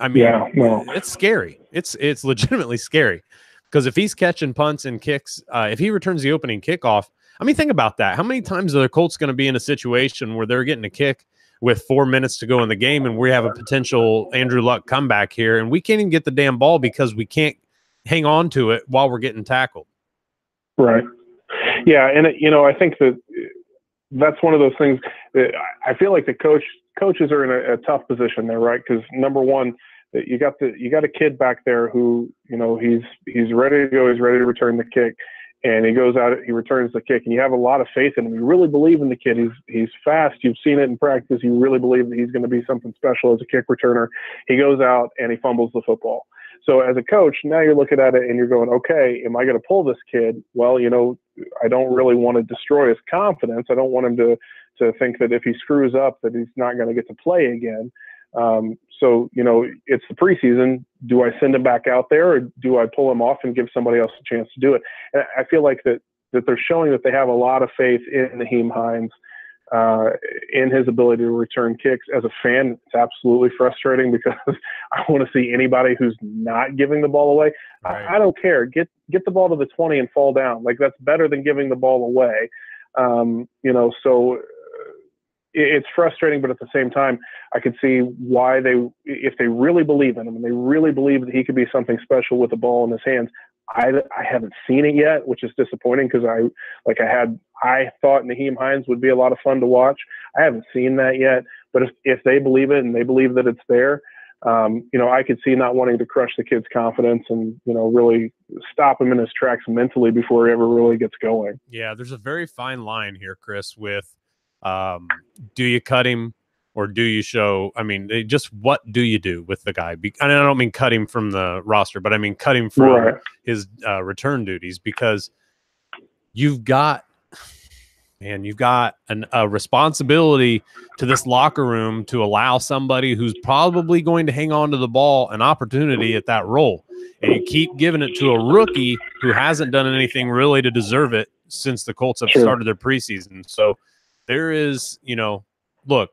It's scary. It's legitimately scary because if he's catching punts and kicks, if he returns the opening kickoff, think about that. How many times are the Colts going to be in a situation where they're getting a kick with 4 minutes to go in the game and we have a potential Andrew Luck comeback here and we can't even get the damn ball because we can't hang on to it while we're getting tackled. Right. Yeah. And, I think that's one of those things that I feel like the coaches are in a tough position there, right? Because number one, You got a kid back there who, you know, he's ready to go. He's ready to return the kick, and he goes out. He returns the kick, and you have a lot of faith in him. You really believe in the kid. He's fast. You've seen it in practice. You really believe that he's going to be something special as a kick returner. He goes out and he fumbles the football. So as a coach, now you're looking at it and you're going, okay, am I going to pull this kid? Well, you know, I don't really want to destroy his confidence. I don't want him to think that if he screws up that he's not going to get to play again. So, you know, it's the preseason. Do I send him back out there, or do I pull him off and give somebody else a chance to do it? And I feel like that they're showing that they have a lot of faith in Naheem Hines, in his ability to return kicks. As a fan, it's absolutely frustrating because I want to see anybody who's not giving the ball away. Right. I don't care. Get the ball to the 20 and fall down. Like, that's better than giving the ball away. You know, so it's frustrating, but at the same time, I could see why if they really believe in him and they really believe that he could be something special with the ball in his hands. I haven't seen it yet, which is disappointing because I thought Naheem Hines would be a lot of fun to watch. I haven't seen that yet, but if they believe it and they believe that it's there, you know, I could see not wanting to crush the kid's confidence and, you know, really stop him in his tracks mentally before he ever really gets going. Yeah, there's a very fine line here, Chris, with do you cut him or do you show? I mean, just what do you do with the guy? And I don't mean cut him from the roster, but I mean cut him from his return duties, because you've got a responsibility to this locker room to allow somebody who's probably going to hang on to the ball an opportunity at that role. And you keep giving it to a rookie who hasn't done anything really to deserve it since the Colts have started their preseason. So there is, you know, look,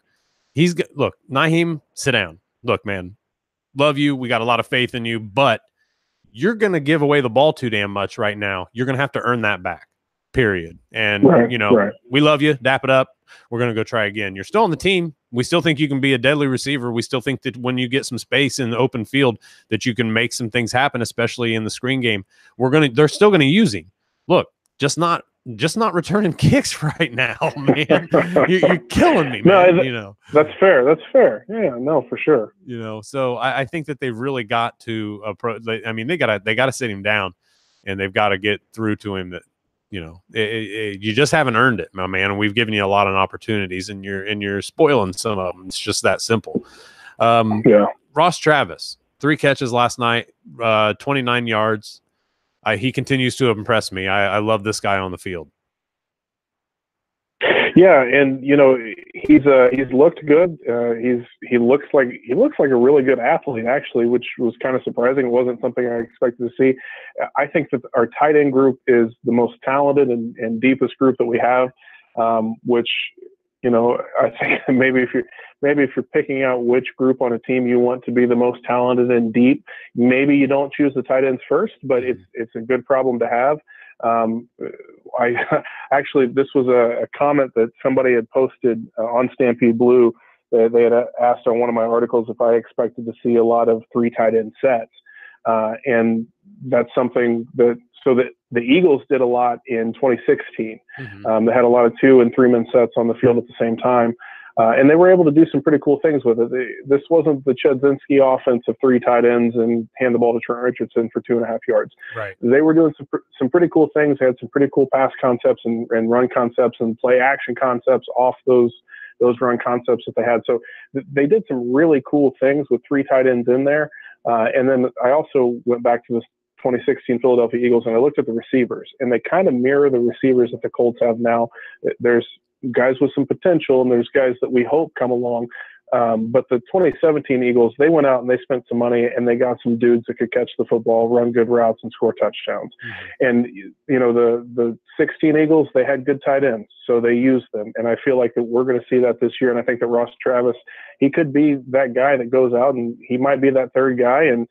Naheem, sit down. Look, man, love you. We got a lot of faith in you, but you're going to give away the ball too damn much right now. You're going to have to earn that back, period. And, you know, we love you. Dap it up. We're going to go try again. You're still on the team. We still think you can be a deadly receiver. We still think that when you get some space in the open field that you can make some things happen, especially in the screen game. They're still going to use him. Look, just not returning kicks right now, man. You're killing me, man. You know, that's fair. That's fair. Yeah, no, for sure. You know, so I think that they've really got to approach. I mean, they gotta sit him down, and they've got to get through to him that, you know, you just haven't earned it, my man. And we've given you a lot of opportunities, and you're spoiling some of them. It's just that simple. Ross Travis, 3 catches last night, 29 yards. He continues to impress me. I love this guy on the field. Yeah, and you know, he's looked good. He looks like a really good athlete, actually, which was kind of surprising. It wasn't something I expected to see. I think that our tight end group is the most talented and deepest group that we have, which, you know, I think maybe if you're picking out which group on a team you want to be the most talented and deep, maybe you don't choose the tight ends first, but it's a good problem to have. Actually, this was a comment that somebody had posted on Stampede Blue. They had asked on one of my articles if I expected to see a lot of 3 tight end sets, and that's something that the Eagles did a lot in 2016. They had a lot of 2- and 3-man sets on the field at the same time. And they were able to do some pretty cool things with it. This wasn't the Chudzinski offense of 3 tight ends and hand the ball to Trent Richardson for 2.5 yards. Right. They were doing some pretty cool things. They had some pretty cool pass concepts and run concepts and play action concepts off those run concepts that they had. So they did some really cool things with 3 tight ends in there. And then I also went back to this 2016 Philadelphia Eagles and I looked at the receivers, and they kind of mirror the receivers that the Colts have now. There's guys with some potential, and there's guys that we hope come along. But the 2017 Eagles, they went out and they spent some money, and they got some dudes that could catch the football, run good routes, and score touchdowns. And, you know, the 16 Eagles, they had good tight ends, so they used them. And I feel like that we're going to see that this year. And I think that Ross Travis, he could be that guy that goes out, and he might be that third guy. And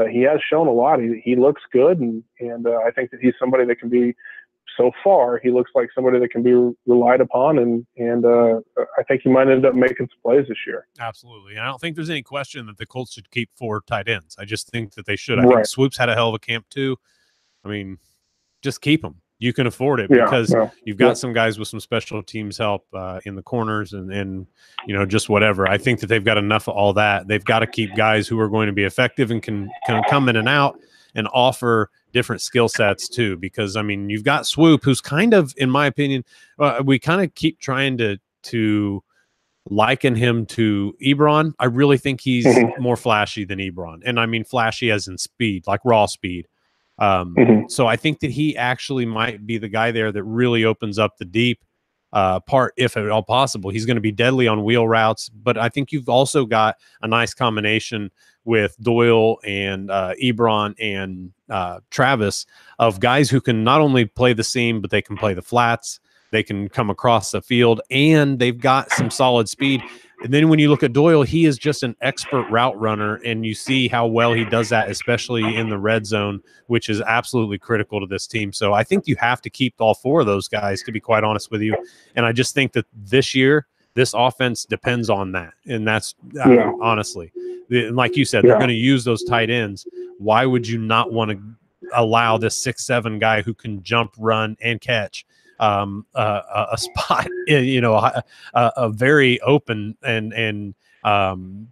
he has shown a lot. He looks good, and I think that he's somebody that can be. So far, he looks like somebody that can be relied upon, and I think he might end up making some plays this year. Absolutely. And I don't think there's any question that the Colts should keep 4 tight ends. I just think that they should. I think Swoops had a hell of a camp too. I mean, just keep them. You can afford it because you've got some guys with some special teams help in the corners and just whatever. I think that they've got enough of all that. They've got to keep guys who are going to be effective and can come in and out and offer different skill sets too. Because you've got Swoop, who's kind of, in my opinion, we kind of keep trying to liken him to Ebron. I really think he's more flashy than Ebron, and flashy as in speed, like raw speed. So I think that he actually might be the guy there that really opens up the deep part, if at all possible. He's going to be deadly on wheel routes, but I think you've also got a nice combination with Doyle and Ebron and Travis of guys who can not only play the seam, but they can play the flats. They can come across the field, and they've got some solid speed. And then when you look at Doyle, he is just an expert route runner, and you see how well he does that, especially in the red zone, which is absolutely critical to this team. So I think you have to keep all four of those guys, to be quite honest with you. And I just think that this year, this offense depends on that. And that's honestly, like you said, they're going to use those tight ends. Why would you not want to allow this 6'7" guy who can jump, run, and catch a spot, a very open and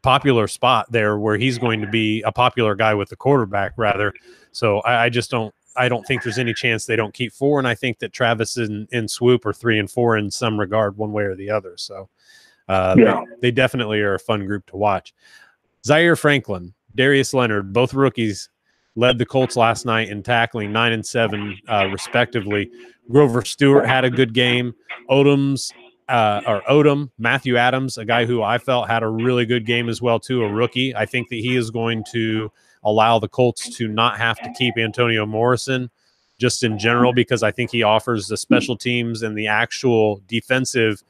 popular spot there where he's going to be a popular guy with the quarterback, rather. So I don't think there's any chance they don't keep four, and I think that Travis and Swoop are 3 and 4 in some regard, one way or the other. So they definitely are a fun group to watch. Zaire Franklin, Darius Leonard, both rookies, led the Colts last night in tackling, 9 and 7 respectively. Grover Stewart had a good game. Odom, Matthew Adams, a guy who I felt had a really good game as well too, a rookie. I think that he is going to allow the Colts to not have to keep Antonio Morrison just in general, because I think he offers the special teams and the actual defensive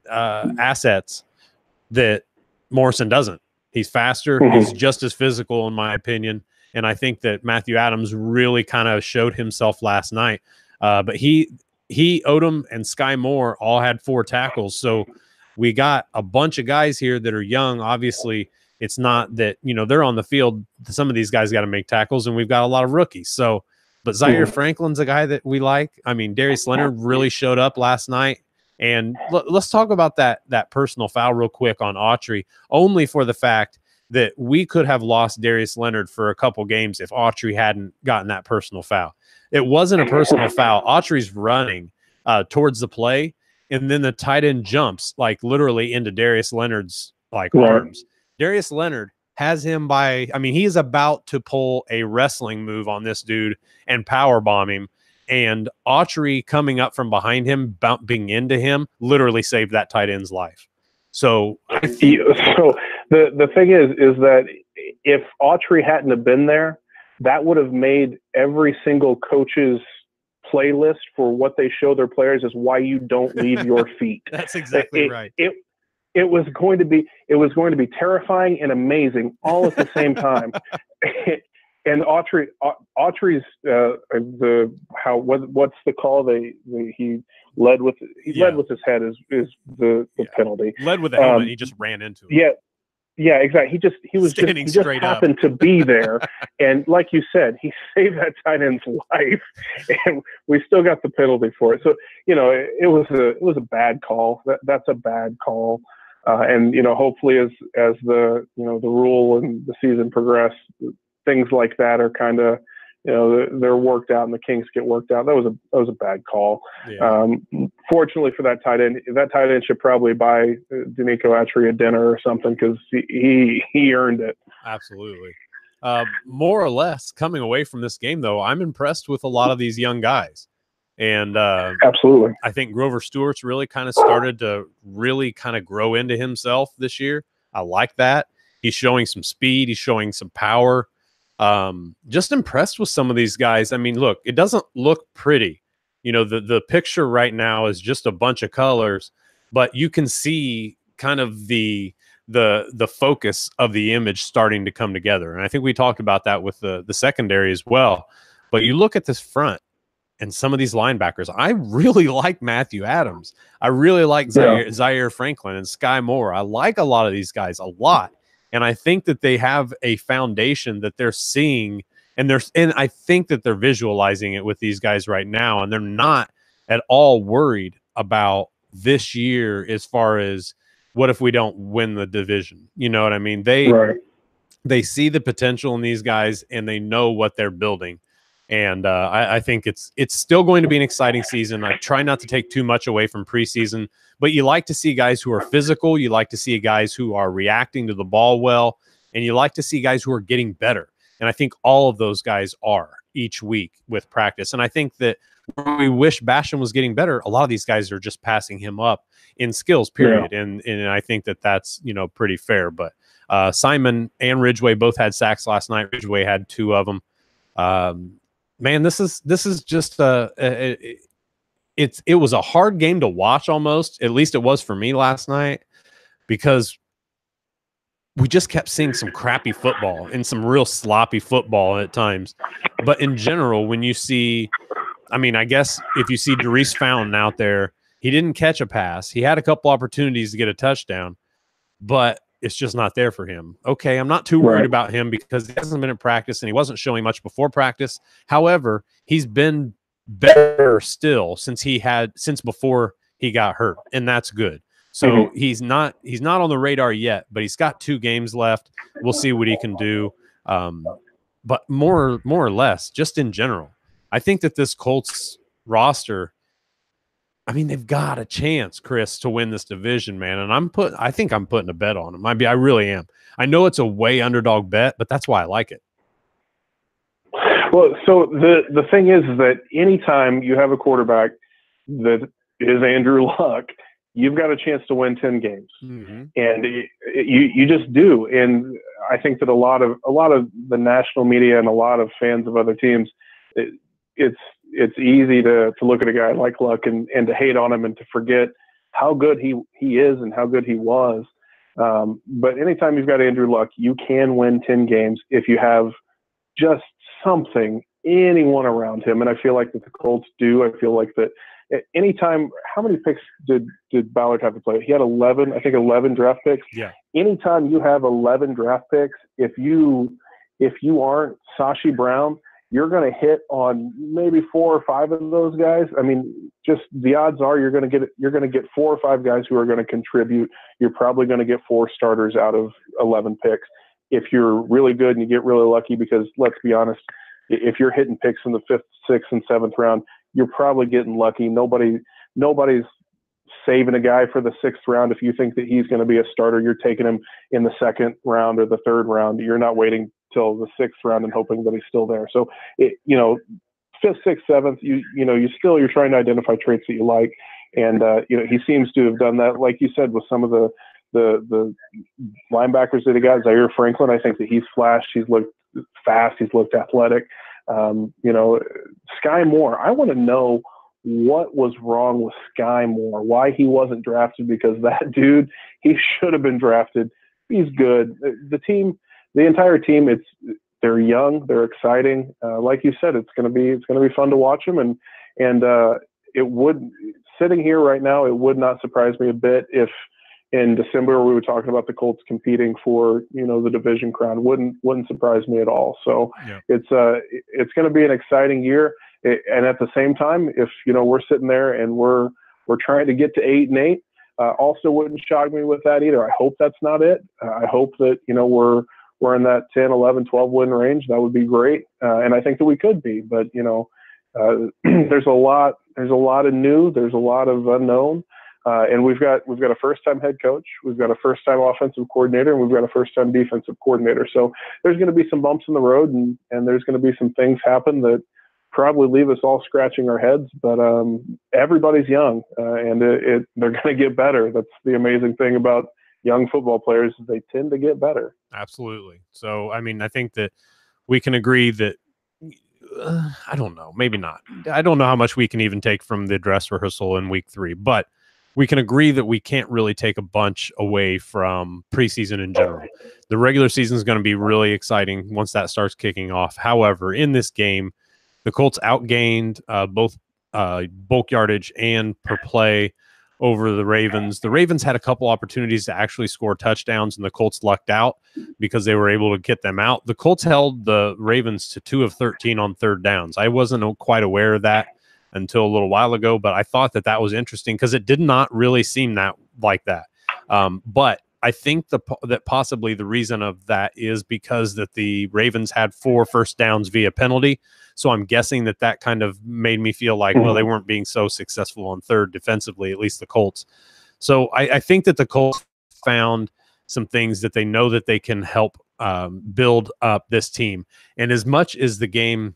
assets that Morrison doesn't. He's faster. He's just as physical, in my opinion. And I think that Matthew Adams really kind of showed himself last night. But he, Odom, and Sky Moore all had 4 tackles. So we got a bunch of guys here that are young. Obviously, it's not that, they're on the field. Some of these guys got to make tackles, and we've got a lot of rookies. So, but Zaire Franklin's a guy that we like. Darius Leonard really showed up last night. And let's talk about that personal foul real quick on Autry, only for the fact that we could have lost Darius Leonard for a couple games if Autry hadn't gotten that personal foul. It wasn't a personal foul. Autry's running towards the play, and then the tight end jumps literally into Darius Leonard's arms. Darius Leonard has him by, he is about to pull a wrestling move on this dude and power bomb him. And Autry coming up from behind him, bumping into him, literally saved that tight end's life. So the thing is that if Autry hadn't have been there, that would have made every single coach's playlist for what they show their players is why you don't leave your feet. That's exactly right. It was going to be terrifying and amazing all at the same time. And Autry's what's the call? He led with his head is the penalty. Led with the helmet. He just ran into it. Yeah, exactly. He just happened to be there, and like you said, he saved that tight end's life, and we still got the penalty for it. So it was a bad call. That's a bad call. And hopefully as the the rule and the season progress, things like that are kind of, they're worked out and the kinks get worked out. That was a bad call. Yeah. Fortunately for that tight end should probably buy Denico Autry a dinner or something, because he earned it. Absolutely. More or less coming away from this game, though, I'm impressed with a lot of these young guys. And absolutely, I think Grover Stewart's really kind of started to really kind of grow into himself this year. I like that. He's showing some speed. He's showing some power. Just impressed with some of these guys. Look, it doesn't look pretty. The picture right now is just a bunch of colors, but you can see kind of the focus of the image starting to come together. And I think we talked about that with the secondary as well. But you look at this front and some of these linebackers. I really like Matthew Adams. I really like Zaire Franklin and Sky Moore. I like a lot of these guys a lot. And I think that they have a foundation that they're seeing and I think that they're visualizing it with these guys right now, and they're not at all worried about this year as far as what if we don't win the division. You know what I mean? They see the potential in these guys, and they know what they're building. And I think it's still going to be an exciting season. I try not to take too much away from preseason, but you like to see guys who are physical. You like to see guys who are reacting to the ball well, and you like to see guys who are getting better. And I think all of those guys are each week with practice. And I think that where we wish Basham was getting better, a lot of these guys are just passing him up in skills, period. Yeah. And I think that that's, pretty fair. But Simon and Ridgeway both had sacks last night. Ridgeway had 2 of them. Man, this is just it was a hard game to watch almost. At least it was for me last night, because we just kept seeing some crappy football and some real sloppy football at times. But in general, when you see, I guess if you see Darius Fountain out there, he didn't catch a pass. He had a couple opportunities to get a touchdown, but it's just not there for him. Okay, I'm not too worried about him because he hasn't been in practice and he wasn't showing much before practice. However, he's been better still since before he got hurt, and that's good. So he's not on the radar yet, but he's got 2 games left. We'll see what he can do. But more or less, just in general, I think that this Colts roster, they've got a chance, Chris, to win this division, man. And I think I'm putting a bet on them. I really am. I know it's a way underdog bet, but that's why I like it. Well, so the thing is that anytime you have a quarterback that is Andrew Luck, you've got a chance to win 10 games, and you just do. And I think that a lot of the national media and a lot of fans of other teams, it's easy to look at a guy like Luck and to hate on him and to forget how good he is and how good he was. But anytime you've got Andrew Luck, you can win 10 games if you have just anyone around him. And I feel like that the Colts do. I feel like that anytime, how many picks did Ballard have to play? He had 11 draft picks. Yeah. Anytime you have 11 draft picks, if you aren't Sashi Brown, you're going to hit on maybe 4 or 5 of those guys. Just the odds are you're going to get 4 or 5 guys who are going to contribute. You're probably going to get 4 starters out of 11 picks. If you're really good and you get really lucky, because let's be honest, if you're hitting picks in the 5th, 6th, and 7th round, you're probably getting lucky. Nobody's saving a guy for the 6th round. If you think that he's going to be a starter, you're taking him in the 2nd round or the 3rd round. You're not waiting till the 6th round and hoping that he's still there. So, 5th, 6th, 7th, you're trying to identify traits that you like. And, he seems to have done that, like you said, with some of the linebackers that he got. Zaire Franklin, I think that he's flashed. He's looked fast. He's looked athletic. Sky Moore, I want to know what was wrong with Sky Moore, why he wasn't drafted, because that dude, he should have been drafted. He's good. The entire team, they're young, they're exciting. Like you said, it's going to be fun to watch them. And it would, sitting here right now, it would not surprise me a bit if in December we were talking about the Colts competing for, the division crown. Wouldn't surprise me at all. So yeah. It's going to be an exciting year. And at the same time, if, we're sitting there and we're trying to get to 8-8, also wouldn't shock me with that either. I hope that's not it. I hope that, we're in that 10, 11, 12 win range. That would be great. And I think that we could be, but there's a lot of new, there's a lot of unknown. And we've got a first-time head coach, we've got a first-time offensive coordinator, and we've got a first-time defensive coordinator. So there's going to be some bumps in the road, and there's going to be some things happen that probably leave us all scratching our heads. But everybody's young, and they're going to get better. That's the amazing thing about young football players, is they tend to get better. Absolutely. So, I think that we can agree that I don't know, maybe not. I don't know how much we can even take from the dress rehearsal in week 3, but we can agree that we can't really take a bunch away from preseason in general. The regular season is going to be really exciting once that starts kicking off. However, in this game, the Colts outgained both bulk yardage and per play over the Ravens. The Ravens had a couple opportunities to actually score touchdowns, and the Colts lucked out because they were able to get them out. The Colts held the Ravens to 2 of 13 on third downs. I wasn't quite aware of that until a little while ago, but I thought that was interesting because it did not really seem like that. But I think that possibly the reason of that is because that the Ravens had 4 first downs via penalty. So I'm guessing that kind of made me feel like, well, they weren't being so successful on third defensively, at least the Colts. So I think that the Colts found some things that they know that they can help build up this team. And as much as the game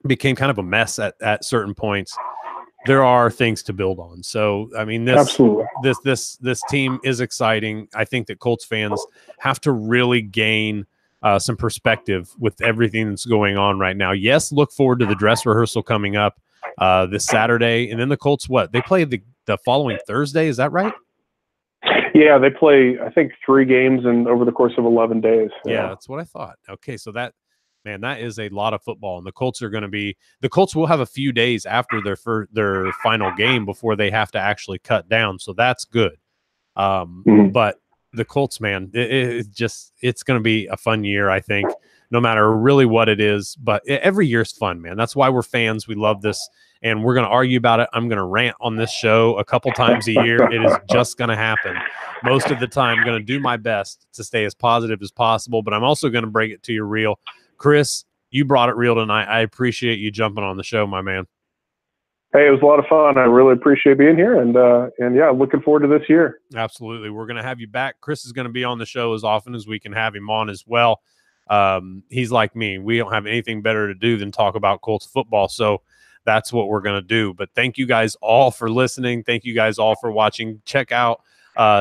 became kind of a mess at certain points, there are things to build on. So, I mean, this team is exciting. I think that Colts fans have to really gain some perspective with everything that's going on right now. Yes, look forward to the dress rehearsal coming up this Saturday. And then the Colts, they play the following Thursday. Is that right? Yeah, they play, I think, 3 games over the course of 11 days. Yeah, that's what I thought. Okay, so that is a lot of football. And the Colts will have a few days after their final game before they have to actually cut down. So that's good. But the Colts, man, it's going to be a fun year, I think, no matter really what it is. But every year's fun, man. That's why we're fans. We love this, and we're going to argue about it. I'm going to rant on this show a couple times a year. It is just going to happen. Most of the time, I'm going to do my best to stay as positive as possible, but I'm also going to break it to you real. Chris, you brought it real tonight. I appreciate you jumping on the show, my man. Hey, it was a lot of fun. I really appreciate being here, and yeah, looking forward to this year. Absolutely. We're going to have you back. Chris is going to be on the show as often as we can have him on as well. He's like me. We don't have anything better to do than talk about Colts football, so that's what we're going to do. But thank you guys all for listening. Thank you guys all for watching. Check out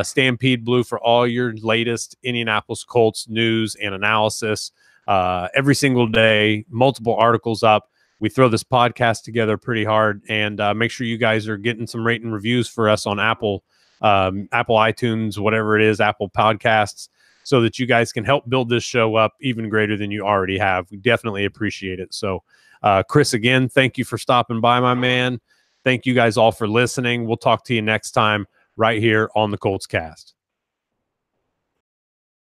Stampede Blue for all your latest Indianapolis Colts news and analysis every single day, multiple articles up. We throw this podcast together pretty hard, and make sure you guys are getting some rating reviews for us on Apple iTunes, whatever it is, Apple Podcasts, so that you guys can help build this show up even greater than you already have. We definitely appreciate it. So, Chris, again, thank you for stopping by, my man. Thank you guys all for listening. We'll talk to you next time right here on the Colts Cast.